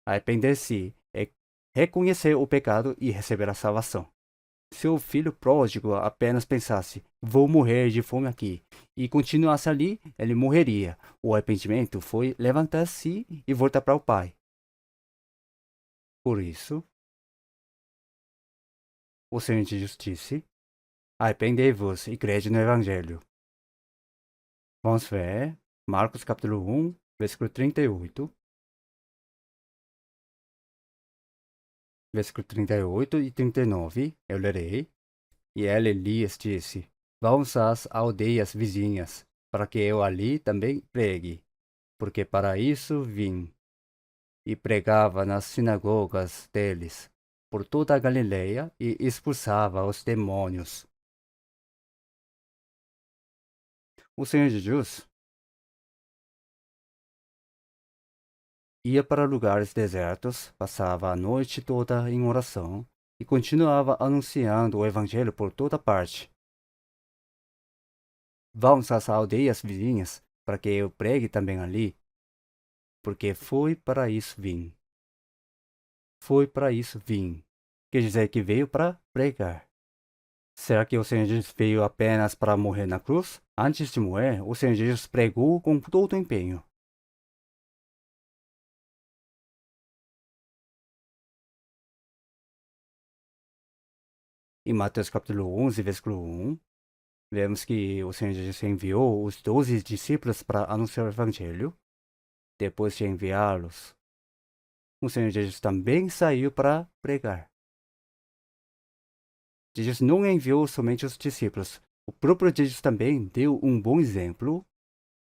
Arrepender-se é reconhecer o pecado e receber a salvação. Se o filho pródigo apenas pensasse: vou morrer de fome aqui, e continuasse ali, ele morreria. O arrependimento foi levantar-se e voltar para o pai. Por isso, o Senhor Jesus disse: arrependei-vos e crede no Evangelho. Vamos ver Marcos capítulo 1, versículo 38. Versículo 38 e 39, eu lerei. E ele lhes disse: vamos às aldeias vizinhas, para que eu ali também pregue, porque para isso vim. E pregava nas sinagogas deles, por toda a Galileia, e expulsava os demônios. O Senhor Jesus ia para lugares desertos, passava a noite toda em oração e continuava anunciando o Evangelho por toda parte. Vamos às aldeias vizinhas para que eu pregue também ali, porque foi para isso vim. Foi para isso vim. Quer dizer que veio para pregar. Será que o Senhor Jesus veio apenas para morrer na cruz? Antes de morrer, o Senhor Jesus pregou com todo o empenho. Em Mateus capítulo 11, versículo 1, vemos que o Senhor Jesus enviou os 12 discípulos para anunciar o Evangelho. Depois de enviá-los, o Senhor Jesus também saiu para pregar. Jesus não enviou somente os discípulos. O próprio Jesus também deu um bom exemplo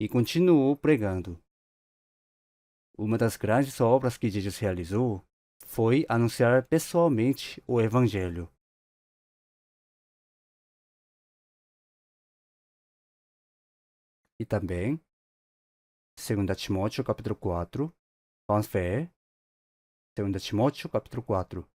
e continuou pregando. Uma das grandes obras que Jesus realizou foi anunciar pessoalmente o Evangelho. E também, 2 Timóteo capítulo 4, vamos ver, 2 Timóteo capítulo 4.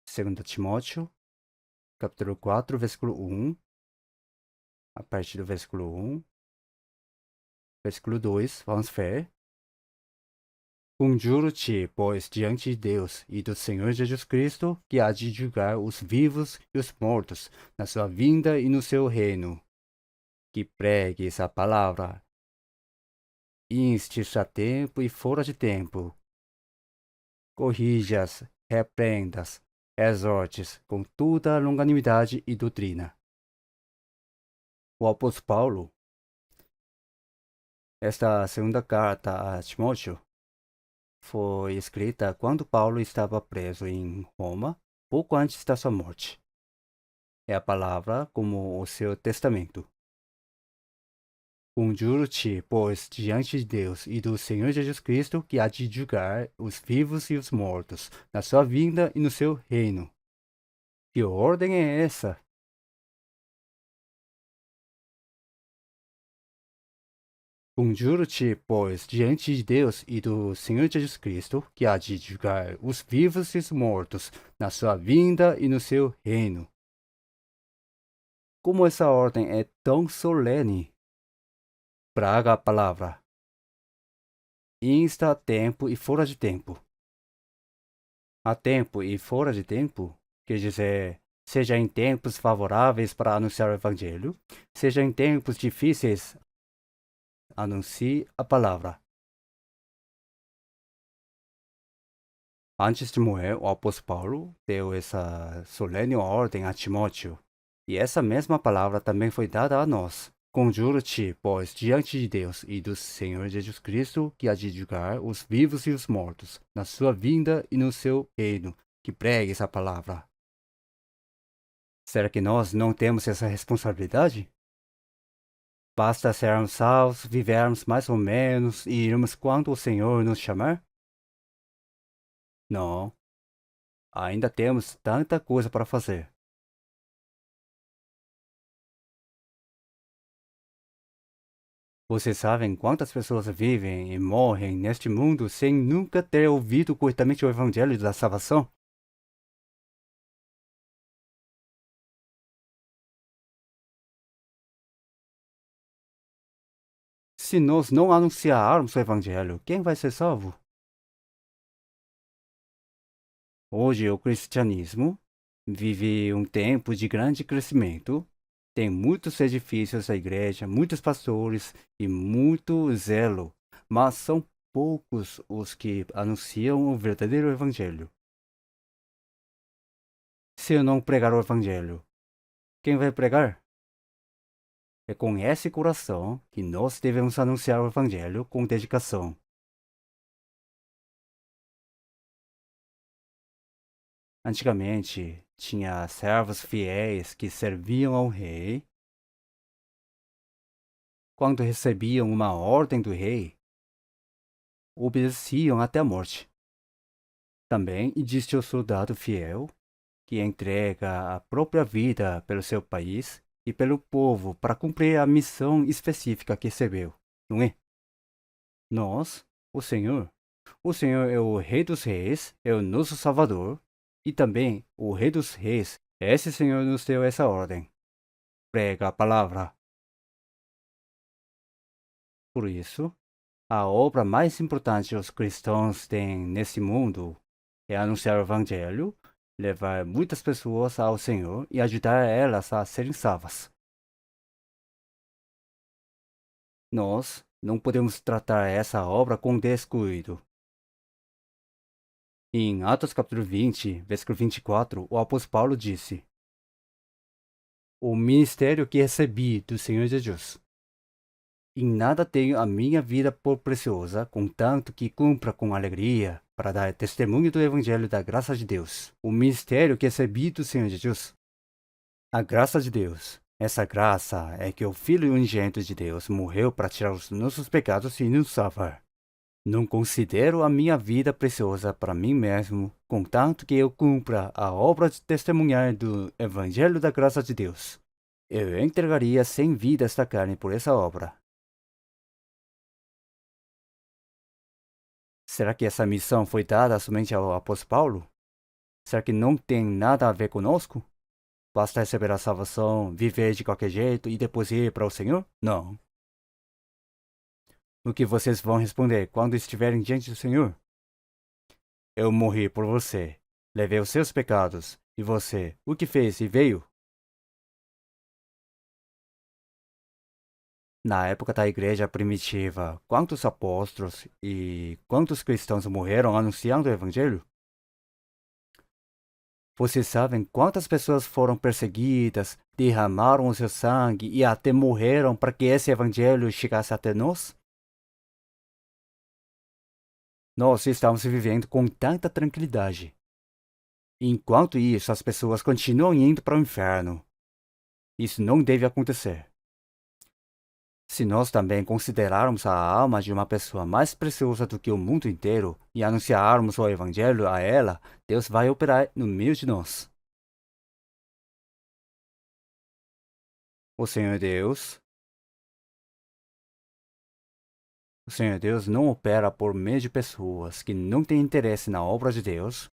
Segunda Timóteo, capítulo 4, versículo 1, a partir do versículo 1, versículo 2, vamos ver. Conjuro-te, pois, diante de Deus e do Senhor Jesus Cristo, que há de julgar os vivos e os mortos, na sua vinda e no seu reino, que pregues a palavra, instes a tempo e fora de tempo, corrijas, repreendas, exortes com toda a longanimidade e doutrina. O apóstolo Paulo, esta segunda carta a Timóteo, foi escrita quando Paulo estava preso em Roma, pouco antes da sua morte. É a palavra como o seu testamento. Conjuro-te, pois, diante de Deus e do Senhor Jesus Cristo, que há de julgar os vivos e os mortos, na sua vinda e no seu reino. Que ordem é essa? Conjuro-te, pois, diante de Deus e do Senhor Jesus Cristo, que há de julgar os vivos e os mortos, na sua vinda e no seu reino. Como essa ordem é tão solene? Praga a palavra. Insta a tempo e fora de tempo. A tempo e fora de tempo, quer dizer, seja em tempos favoráveis para anunciar o Evangelho, seja em tempos difíceis, anuncie a palavra. Antes de morrer, o apóstolo Paulo deu essa solene ordem a Timóteo, e essa mesma palavra também foi dada a nós. Conjuro-te, pois, diante de Deus e do Senhor Jesus Cristo, que há de julgar os vivos e os mortos, na sua vinda e no seu reino, que pregue essa palavra. Será que nós não temos essa responsabilidade? Basta sermos salvos, vivermos mais ou menos e irmos quando o Senhor nos chamar? Não. Ainda temos tanta coisa para fazer. Vocês sabem quantas pessoas vivem e morrem neste mundo sem nunca ter ouvido corretamente o Evangelho da salvação? Se nós não anunciarmos o Evangelho, quem vai ser salvo? Hoje, o cristianismo vive um tempo de grande crescimento. Tem muitos edifícios da igreja, muitos pastores e muito zelo, mas são poucos os que anunciam o verdadeiro Evangelho. Se eu não pregar o Evangelho, quem vai pregar? É com esse coração que nós devemos anunciar o Evangelho com dedicação. Antigamente, tinha servos fiéis que serviam ao rei. Quando recebiam uma ordem do rei, obedeciam até a morte. Também existe o soldado fiel, que entrega a própria vida pelo seu país e pelo povo para cumprir a missão específica que recebeu, não é? Nós, o Senhor é o Rei dos Reis, é o nosso Salvador, e também o Rei dos Reis. Esse Senhor nos deu essa ordem. Prega a palavra. Por isso, a obra mais importante que os cristãos têm nesse mundo é anunciar o Evangelho, levar muitas pessoas ao Senhor e ajudar elas a serem salvas. Nós não podemos tratar essa obra com descuido. Em Atos capítulo 20, versículo 24, o apóstolo Paulo disse: O ministério que recebi do Senhor Jesus. Em nada tenho a minha vida por preciosa, contanto que cumpra com alegria, para dar testemunho do Evangelho da graça de Deus. O ministério que recebi do Senhor Jesus. A graça de Deus. Essa graça é que o Filho unigênito de Deus morreu para tirar os nossos pecados e nos salvar. Não considero a minha vida preciosa para mim mesmo, contanto que eu cumpra a obra de testemunhar do Evangelho da graça de Deus. Eu entregaria 100 vidas da carne por essa obra. Será que essa missão foi dada somente ao apóstolo Paulo? Será que não tem nada a ver conosco? Basta receber a salvação, viver de qualquer jeito e depois ir para o Senhor? Não. O que vocês vão responder quando estiverem diante do Senhor? Eu morri por você, levei os seus pecados, e você, o que fez e veio? Na época da igreja primitiva, quantos apóstolos e quantos cristãos morreram anunciando o Evangelho? Vocês sabem quantas pessoas foram perseguidas, derramaram o seu sangue e até morreram para que esse evangelho chegasse até nós? Nós estamos vivendo com tanta tranquilidade. Enquanto isso, as pessoas continuam indo para o inferno. Isso não deve acontecer. Se nós também considerarmos a alma de uma pessoa mais preciosa do que o mundo inteiro e anunciarmos o evangelho a ela, Deus vai operar no meio de nós. O Senhor Deus não opera por meio de pessoas que não têm interesse na obra de Deus,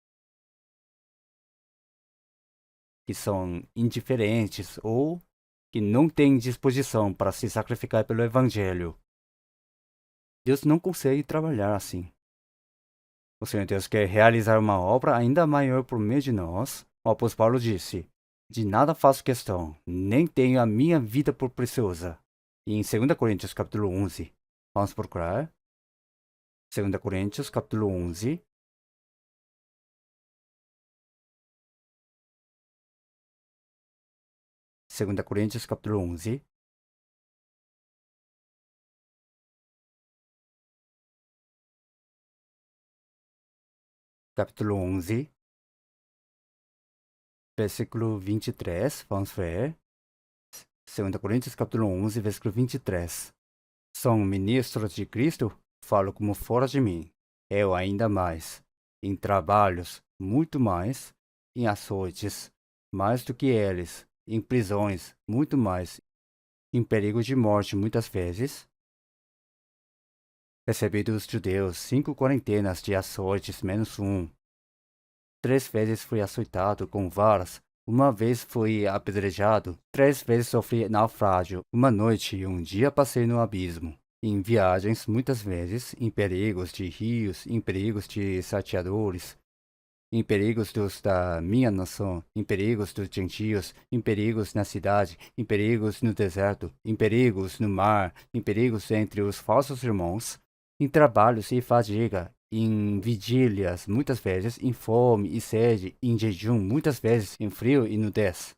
que são indiferentes ou que não têm disposição para se sacrificar pelo Evangelho. Deus não consegue trabalhar assim. O Senhor Deus quer realizar uma obra ainda maior por meio de nós. O apóstolo Paulo disse: De nada faço questão, nem tenho a minha vida por preciosa. E em 2 Coríntios capítulo 11, vamos procurar. 2 Coríntios capítulo 11. Segunda Coríntios capítulo 11. Capítulo 11, versículo 23, vamos ver. 2 Coríntios capítulo 11, versículo 23. São ministros de Cristo? Falo como fora de mim. Eu ainda mais. Em trabalhos, muito mais. Em açoites, mais do que eles. Em prisões, muito mais. Em perigo de morte, muitas vezes. Recebi dos judeus 5 quarentenas de açoites menos um. 3 vezes fui açoitado com varas. Uma vez fui apedrejado. 3 vezes sofri naufrágio. Uma noite e um dia passei no abismo. Em viagens, muitas vezes, em perigos de rios, em perigos de saqueadores, em perigos da minha nação, em perigos dos gentios, em perigos na cidade, em perigos no deserto, em perigos no mar, em perigos entre os falsos irmãos, em trabalhos e fadiga, em vigílias, muitas vezes, em fome e sede, em jejum, muitas vezes, em frio e nudez.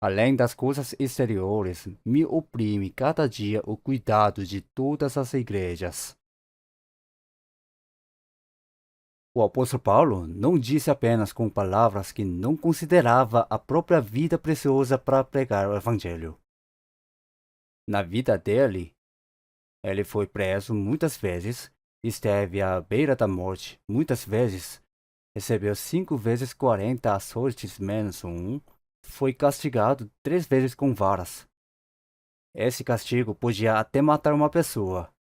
Além das coisas exteriores, me oprime cada dia o cuidado de todas as igrejas. O apóstolo Paulo não disse apenas com palavras que não considerava a própria vida preciosa para pregar o evangelho. Na vida dele, ele foi preso muitas vezes esteve à beira da morte muitas vezes, recebeu 5 vezes 40 açoites menos um, foi castigado 3 vezes com varas. Esse castigo podia até matar uma pessoa.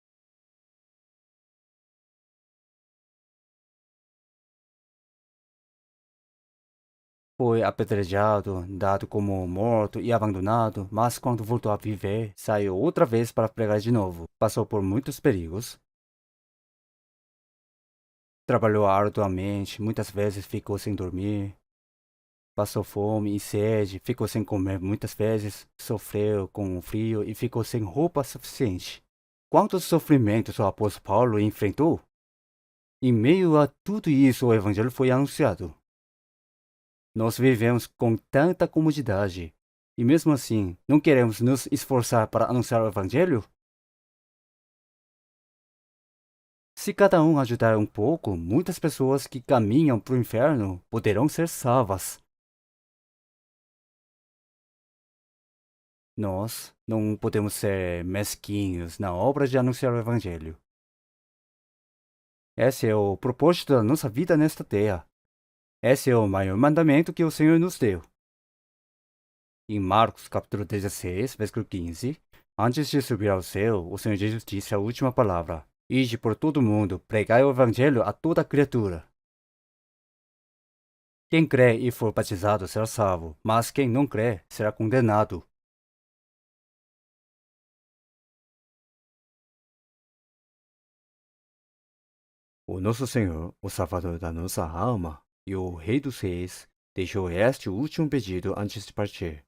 Foi apedrejado, dado como morto e abandonado, mas quando voltou a viver, saiu outra vez para pregar de novo. Passou por muitos perigos. Trabalhou arduamente, muitas vezes ficou sem dormir. Passou fome e sede, ficou sem comer muitas vezes, sofreu com frio e ficou sem roupa suficiente. Quantos sofrimentos o apóstolo Paulo enfrentou? Em meio a tudo isso, o evangelho foi anunciado. Nós vivemos com tanta comodidade e mesmo assim não queremos nos esforçar para anunciar o evangelho? Se cada um ajudar um pouco, muitas pessoas que caminham para o inferno poderão ser salvas. Nós não podemos ser mesquinhos na obra de anunciar o evangelho. Esse é o propósito da nossa vida nesta terra. Esse é o maior mandamento que o Senhor nos deu. Em Marcos capítulo 16, versículo 15, antes de subir ao céu, o Senhor Jesus disse a última palavra: Ide por todo o mundo, pregai o evangelho a toda criatura. Quem crê e for batizado será salvo, mas quem não crê será condenado. O nosso Senhor, o Salvador da nossa alma e o Rei dos Reis, deixou este último pedido antes de partir.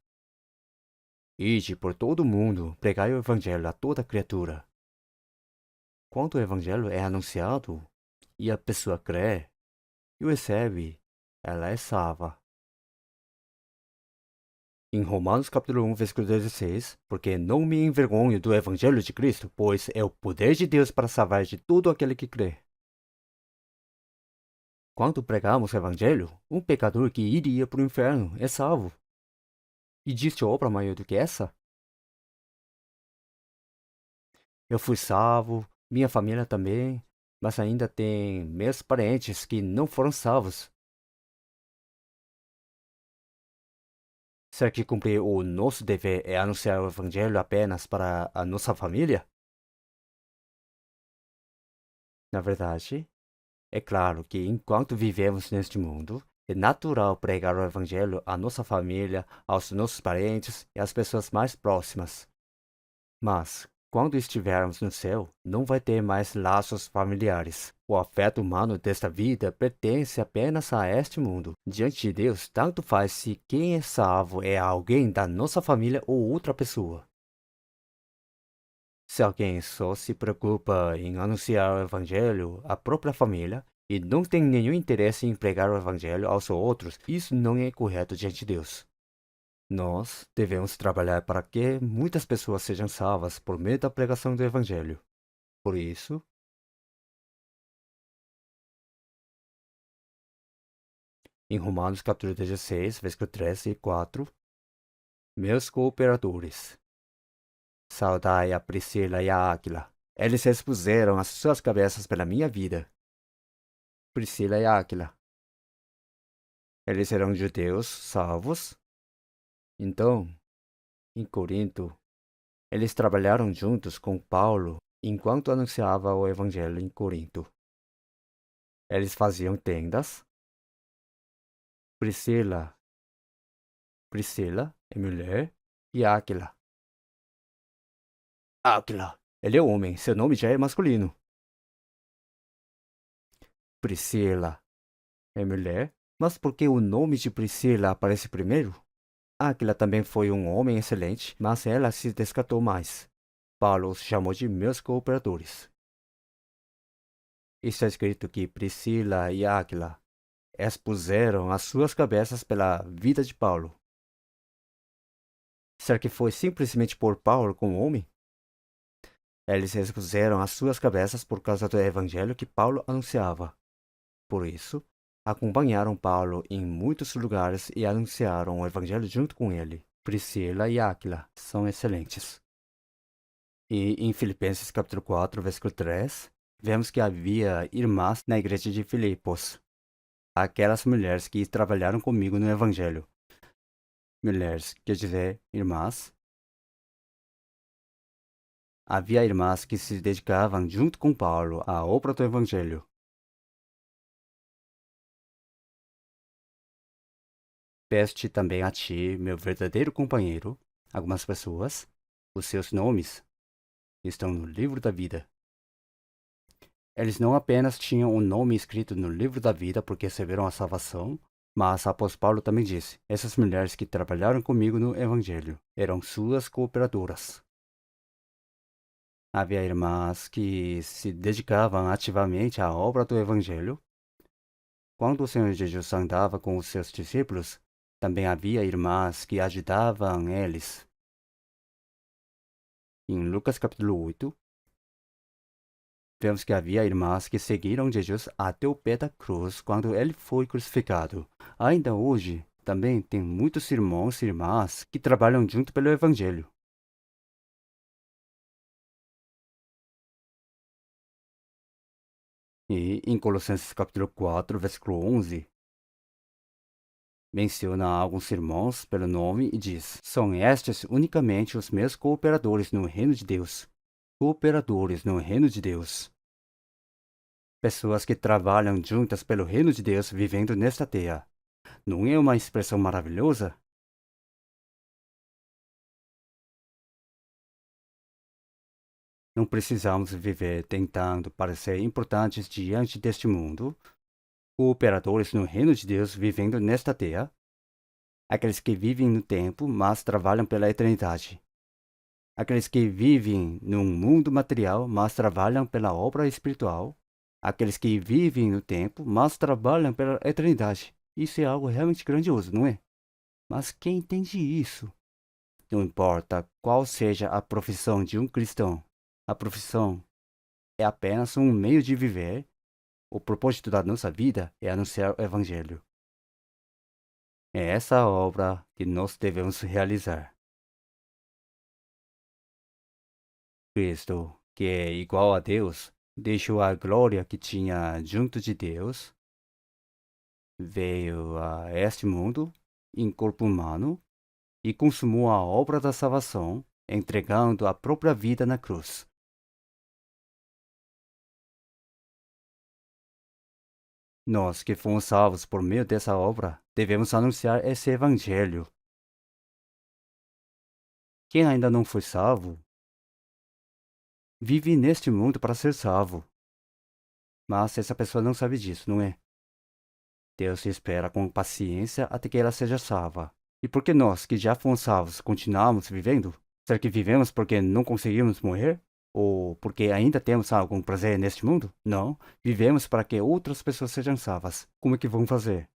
Ide por todo o mundo, pregai o evangelho a toda criatura. Quando o evangelho é anunciado e a pessoa crê e o recebe, ela é salva. Em Romanos capítulo 1, versículo 16, porque não me envergonho do evangelho de Cristo, pois é o poder de Deus para salvar de todo aquele que crê. Quando pregamos o evangelho, um pecador que iria para o inferno é salvo. Existe obra maior do que essa? Eu fui salvo, minha família também, mas ainda tem meus parentes que não foram salvos. Será que cumprir o nosso dever é anunciar o evangelho apenas para a nossa família? Na verdade, é claro que enquanto vivemos neste mundo, é natural pregar o evangelho à nossa família, aos nossos parentes e às pessoas mais próximas. Mas, quando estivermos no céu, não vai ter mais laços familiares. O afeto humano desta vida pertence apenas a este mundo. Diante de Deus, tanto faz se quem é salvo é alguém da nossa família ou outra pessoa. Se alguém só se preocupa em anunciar o evangelho à própria família e não tem nenhum interesse em pregar o evangelho aos outros, isso não é correto diante de Deus. Nós devemos trabalhar para que muitas pessoas sejam salvas por meio da pregação do evangelho. Por isso, em Romanos capítulo 16, versículo 3 e 4, meus cooperadores, saudai a Priscila e a Áquila. Eles expuseram as suas cabeças pela minha vida. Priscila e Áquila. Eles eram judeus salvos. Então, em Corinto, eles trabalharam juntos com Paulo enquanto anunciava o evangelho em Corinto. Eles faziam tendas. Priscila é mulher e Áquila. Áquila, ele é homem, seu nome já é masculino. Priscila é mulher, mas por que o nome de Priscila aparece primeiro? Áquila também foi um homem excelente, mas ela se descartou mais. Paulo os chamou de meus cooperadores. Está escrito que Priscila e Áquila expuseram as suas cabeças pela vida de Paulo. Será que foi simplesmente por Paulo como homem? Eles expuseram as suas cabeças por causa do evangelho que Paulo anunciava. Por isso, acompanharam Paulo em muitos lugares e anunciaram o evangelho junto com ele. Priscila e Áquila são excelentes. E em Filipenses capítulo 4, versículo 3, vemos que havia irmãs na igreja de Filipos, aquelas mulheres que trabalharam comigo no Evangelho. Mulheres, quer dizer, irmãs. Havia irmãs que se dedicavam junto com Paulo à obra do Evangelho. Peço-te também a ti, meu verdadeiro companheiro, algumas pessoas, os seus nomes estão no livro da vida. Eles não apenas tinham um nome escrito no livro da vida porque receberam a salvação, mas após Paulo também disse, essas mulheres que trabalharam comigo no Evangelho eram suas cooperadoras. Havia irmãs que se dedicavam ativamente à obra do Evangelho. Quando o Senhor Jesus andava com os seus discípulos, também havia irmãs que ajudavam eles. Em Lucas capítulo 8, vemos que havia irmãs que seguiram Jesus até o pé da cruz quando ele foi crucificado. Ainda hoje, também tem muitos irmãos e irmãs que trabalham junto pelo Evangelho. E em Colossenses capítulo 4, versículo 11, menciona alguns irmãos pelo nome e diz: são estes unicamente os meus cooperadores no reino de Deus. Cooperadores no reino de Deus. Pessoas que trabalham juntas pelo reino de Deus vivendo nesta terra. Não é uma expressão maravilhosa? Não precisamos viver tentando parecer importantes diante deste mundo. Cooperadores no reino de Deus vivendo nesta terra. Aqueles que vivem no tempo, mas trabalham pela eternidade. Aqueles que vivem num mundo material, mas trabalham pela obra espiritual. Aqueles que vivem no tempo, mas trabalham pela eternidade. Isso é algo realmente grandioso, não é? Mas quem entende isso? Não importa qual seja a profissão de um cristão, a profissão é apenas um meio de viver. O propósito da nossa vida é anunciar o Evangelho. É essa a obra que nós devemos realizar. Cristo, que é igual a Deus, deixou a glória que tinha junto de Deus, veio a este mundo em corpo humano e consumou a obra da salvação, entregando a própria vida na cruz. Nós que fomos salvos por meio dessa obra, devemos anunciar esse evangelho. Quem ainda não foi salvo, vive neste mundo para ser salvo. Mas essa pessoa não sabe disso, não é? Deus espera com paciência até que ela seja salva. E por que nós, que já fomos salvos, continuamos vivendo? Será que vivemos porque não conseguimos morrer? Ou porque ainda temos algum prazer neste mundo? Não. Vivemos para que outras pessoas sejam salvas. Como é que vão fazer?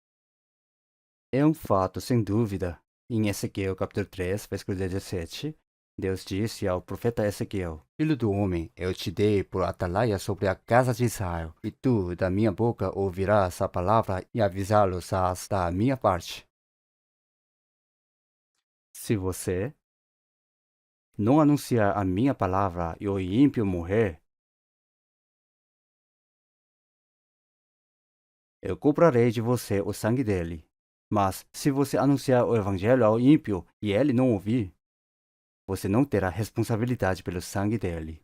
É um fato, sem dúvida. Em Ezequiel capítulo 3, versículo 17, Deus disse ao profeta Ezequiel: Filho do homem, eu te dei por atalaia sobre a casa de Israel, e tu, da minha boca, ouvirás a palavra e avisá-los-ás da minha parte. Se você não anunciar a minha palavra e o ímpio morrer, eu cobrarei de você o sangue dele. Mas, se você anunciar o evangelho ao ímpio e ele não ouvir, você não terá responsabilidade pelo sangue dele.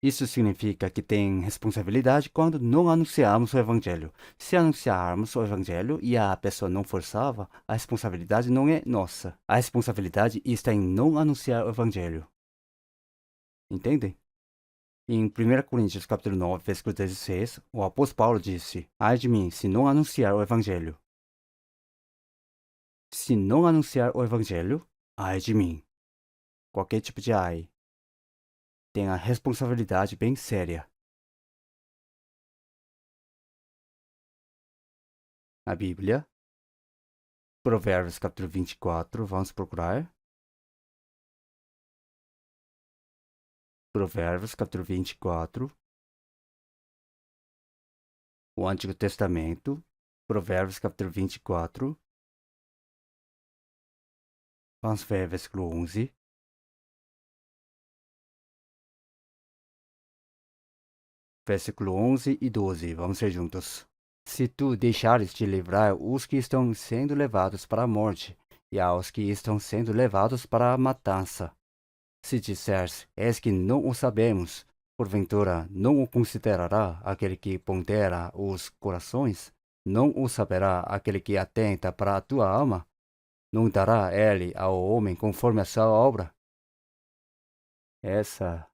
Isso significa que tem responsabilidade quando não anunciarmos o evangelho. Se anunciarmos o evangelho e a pessoa não for salva, a responsabilidade não é nossa. A responsabilidade está em não anunciar o evangelho. Entendem? Em 1 Coríntios capítulo 9, versículo 16, o apóstolo Paulo disse: Ai de mim, se não anunciar o evangelho. Se não anunciar o evangelho, ai de mim. Qualquer tipo de ai tem a responsabilidade bem séria. A Bíblia, Provérbios capítulo 24, vamos procurar. Provérbios capítulo 24. O Antigo Testamento, Provérbios capítulo 24. Vamos ver versículo 11. Versículo 11 e 12. Vamos ser juntos. Se tu deixares de livrar os que estão sendo levados para a morte, e aos que estão sendo levados para a matança, se disseres, és que não o sabemos, porventura não o considerará aquele que pondera os corações? Não o saberá aquele que atenta para a tua alma? Não dará ele ao homem conforme a sua obra? Essa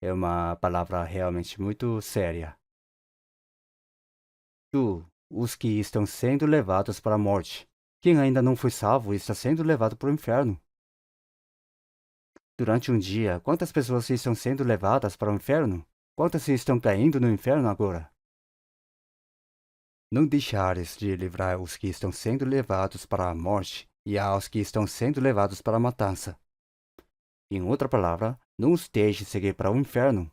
é uma palavra realmente muito séria. Tu, os que estão sendo levados para a morte. Quem ainda não foi salvo está sendo levado para o inferno. Durante um dia, quantas pessoas estão sendo levadas para o inferno? Quantas estão caindo no inferno agora? Não deixares de livrar os que estão sendo levados para a morte e aos que estão sendo levados para a matança. Em outra palavra, não os deixes seguir para o inferno.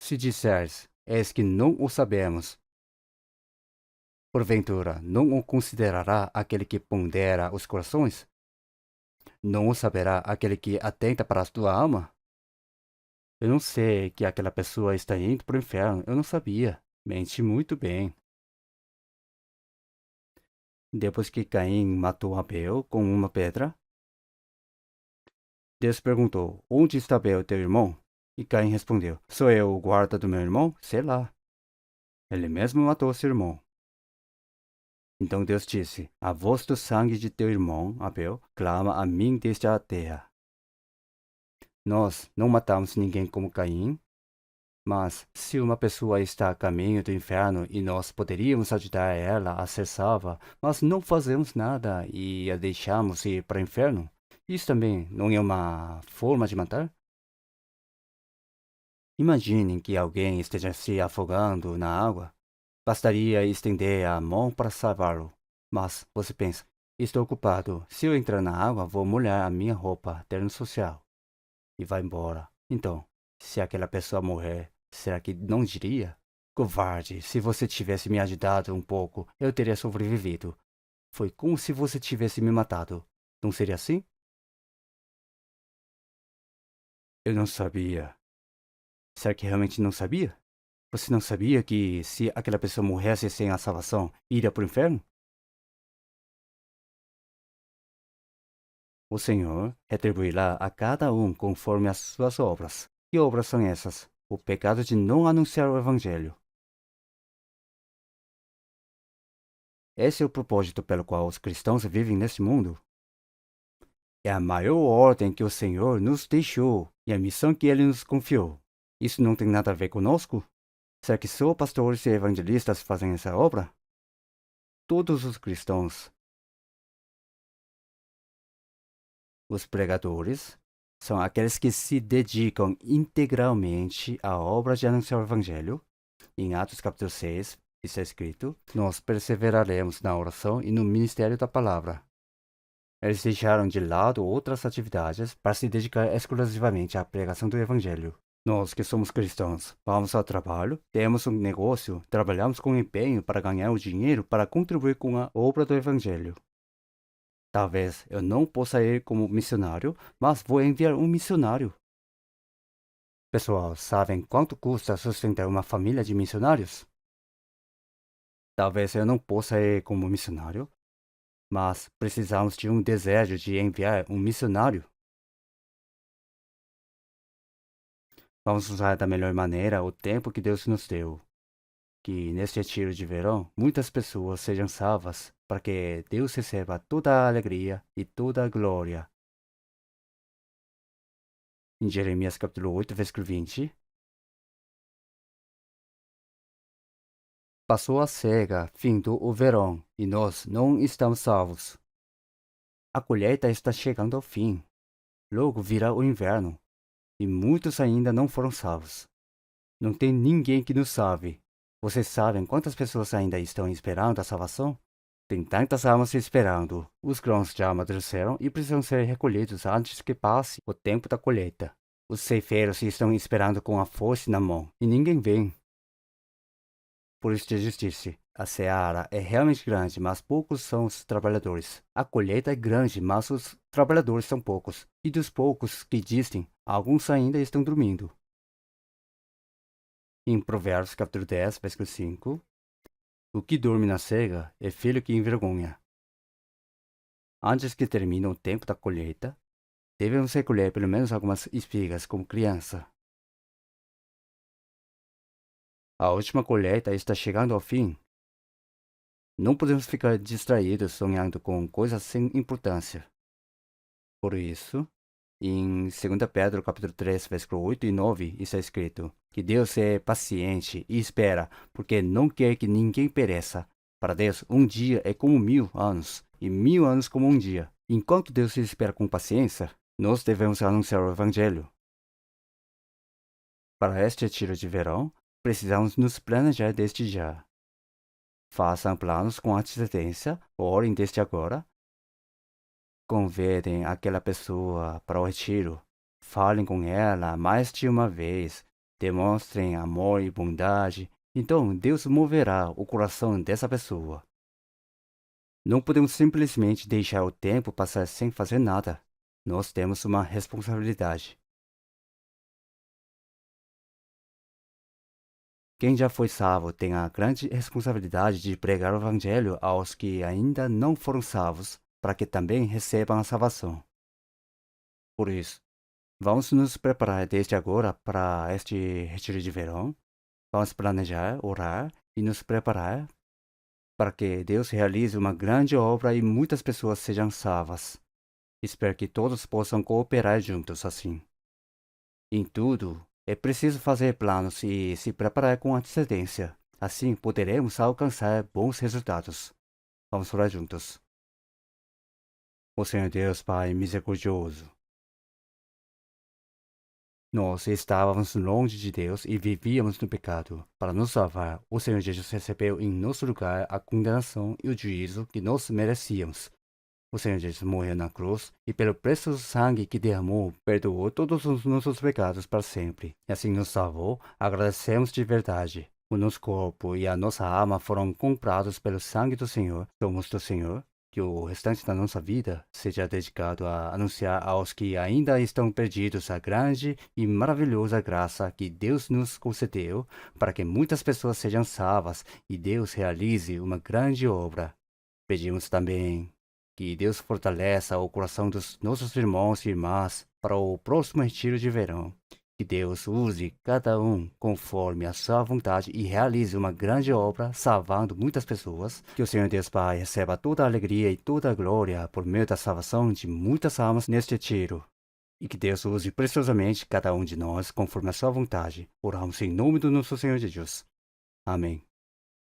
Se disseres, és que não o sabemos, porventura não o considerará aquele que pondera os corações? Não o saberá aquele que atenta para a tua alma? Eu não sei que aquela pessoa está indo para o inferno. Eu não sabia. Mente muito bem. Depois que Caim matou Abel com uma pedra, Deus perguntou, onde está Abel, teu irmão? E Caim respondeu, sou eu o guarda do meu irmão? Sei lá. Ele mesmo matou seu irmão. Então Deus disse, a voz do sangue de teu irmão, Abel, clama a mim desde a terra. Nós não matamos ninguém como Caim, mas se uma pessoa está a caminho do inferno e nós poderíamos ajudar ela a ser salva, mas não fazemos nada e a deixamos ir para o inferno, isso também não é uma forma de matar? Imaginem que alguém esteja se afogando na água. Bastaria estender a mão para salvá-lo. Mas você pensa, estou ocupado. Se eu entrar na água, vou molhar a minha roupa, terno social. E vai embora. Então, se aquela pessoa morrer, será que não diria? Covarde, se você tivesse me ajudado um pouco, eu teria sobrevivido. Foi como se você tivesse me matado. Não seria assim? Eu não sabia. Será que realmente não sabia? Você não sabia que se aquela pessoa morresse sem a salvação, iria para o inferno? O Senhor retribuirá a cada um conforme as suas obras. Que obras são essas? O pecado de não anunciar o Evangelho. Esse é o propósito pelo qual os cristãos vivem neste mundo. É a maior ordem que o Senhor nos deixou e a missão que Ele nos confiou. Isso não tem nada a ver conosco? Será que só pastores e evangelistas fazem essa obra? Todos os cristãos, os pregadores, são aqueles que se dedicam integralmente à obra de anunciar o Evangelho. Em Atos capítulo 6, está escrito, nós perseveraremos na oração e no ministério da palavra. Eles deixaram de lado outras atividades para se dedicar exclusivamente à pregação do Evangelho. Nós que somos cristãos, vamos ao trabalho, temos um negócio, trabalhamos com empenho para ganhar o dinheiro para contribuir com a obra do Evangelho. Talvez eu não possa ir como missionário, mas vou enviar um missionário. Pessoal, sabem quanto custa sustentar uma família de missionários? Talvez eu não possa ir como missionário, mas precisamos de um desejo de enviar um missionário. Vamos usar da melhor maneira o tempo que Deus nos deu. Que neste retiro de verão, muitas pessoas sejam salvas, para que Deus receba toda a alegria e toda a glória. Em Jeremias capítulo 8, versículo 20. Passou a cega, findou o verão, e nós não estamos salvos. A colheita está chegando ao fim. Logo virá o inverno, e muitos ainda não foram salvos. Não tem ninguém que nos salve. Vocês sabem quantas pessoas ainda estão esperando a salvação? Tem tantas almas esperando. Os grãos já amadureceram e precisam ser recolhidos antes que passe o tempo da colheita. Os ceifeiros estão esperando com a foice na mão, e ninguém vem. Por isso Jesus disse, a seara é realmente grande, mas poucos são os trabalhadores. A colheita é grande, mas os trabalhadores são poucos. E dos poucos que existem, alguns ainda estão dormindo. Em Provérbios capítulo 10, versículo 5, o que dorme na cega é filho que envergonha. Antes que termine o tempo da colheita, devemos recolher pelo menos algumas espigas como criança. A última colheita está chegando ao fim. Não podemos ficar distraídos sonhando com coisas sem importância. Por isso, em 2 Pedro capítulo 3, versículo 8 e 9, está escrito que Deus é paciente e espera, porque não quer que ninguém pereça. Para Deus, um dia é como 1000 anos, e 1000 anos como um dia. Enquanto Deus espera com paciência, nós devemos anunciar o Evangelho. Para este retiro de verão, precisamos nos planejar desde já. Façam planos com antecedência, orem desde agora. Convidem aquela pessoa para o retiro. Falem com ela mais de uma vez. Demonstrem amor e bondade. Então, Deus moverá o coração dessa pessoa. Não podemos simplesmente deixar o tempo passar sem fazer nada. Nós temos uma responsabilidade. Quem já foi salvo tem a grande responsabilidade de pregar o Evangelho aos que ainda não foram salvos, para que também recebam a salvação. Por isso, vamos nos preparar desde agora para este retiro de verão. Vamos planejar, orar e nos preparar para que Deus realize uma grande obra e muitas pessoas sejam salvas. Espero que todos possam cooperar juntos assim. Em tudo, é preciso fazer planos e se preparar com antecedência. Assim poderemos alcançar bons resultados. Vamos orar juntos. Ó Senhor Deus, Pai misericordioso, nós estávamos longe de Deus e vivíamos no pecado. Para nos salvar, o Senhor Jesus recebeu em nosso lugar a condenação e o juízo que nós merecíamos. O Senhor Jesus morreu na cruz e, pelo precioso sangue que derramou, perdoou todos os nossos pecados para sempre. E assim nos salvou, agradecemos de verdade. O nosso corpo e a nossa alma foram comprados pelo sangue do Senhor. Somos do Senhor. Que o restante da nossa vida seja dedicado a anunciar aos que ainda estão perdidos a grande e maravilhosa graça que Deus nos concedeu para que muitas pessoas sejam salvas e Deus realize uma grande obra. Pedimos também que Deus fortaleça o coração dos nossos irmãos e irmãs para o próximo retiro de verão. Que Deus use cada um conforme a sua vontade e realize uma grande obra, salvando muitas pessoas. Que o Senhor Deus Pai receba toda a alegria e toda a glória por meio da salvação de muitas almas neste retiro. E que Deus use preciosamente cada um de nós conforme a sua vontade. Oramos em nome do nosso Senhor Jesus. Amém.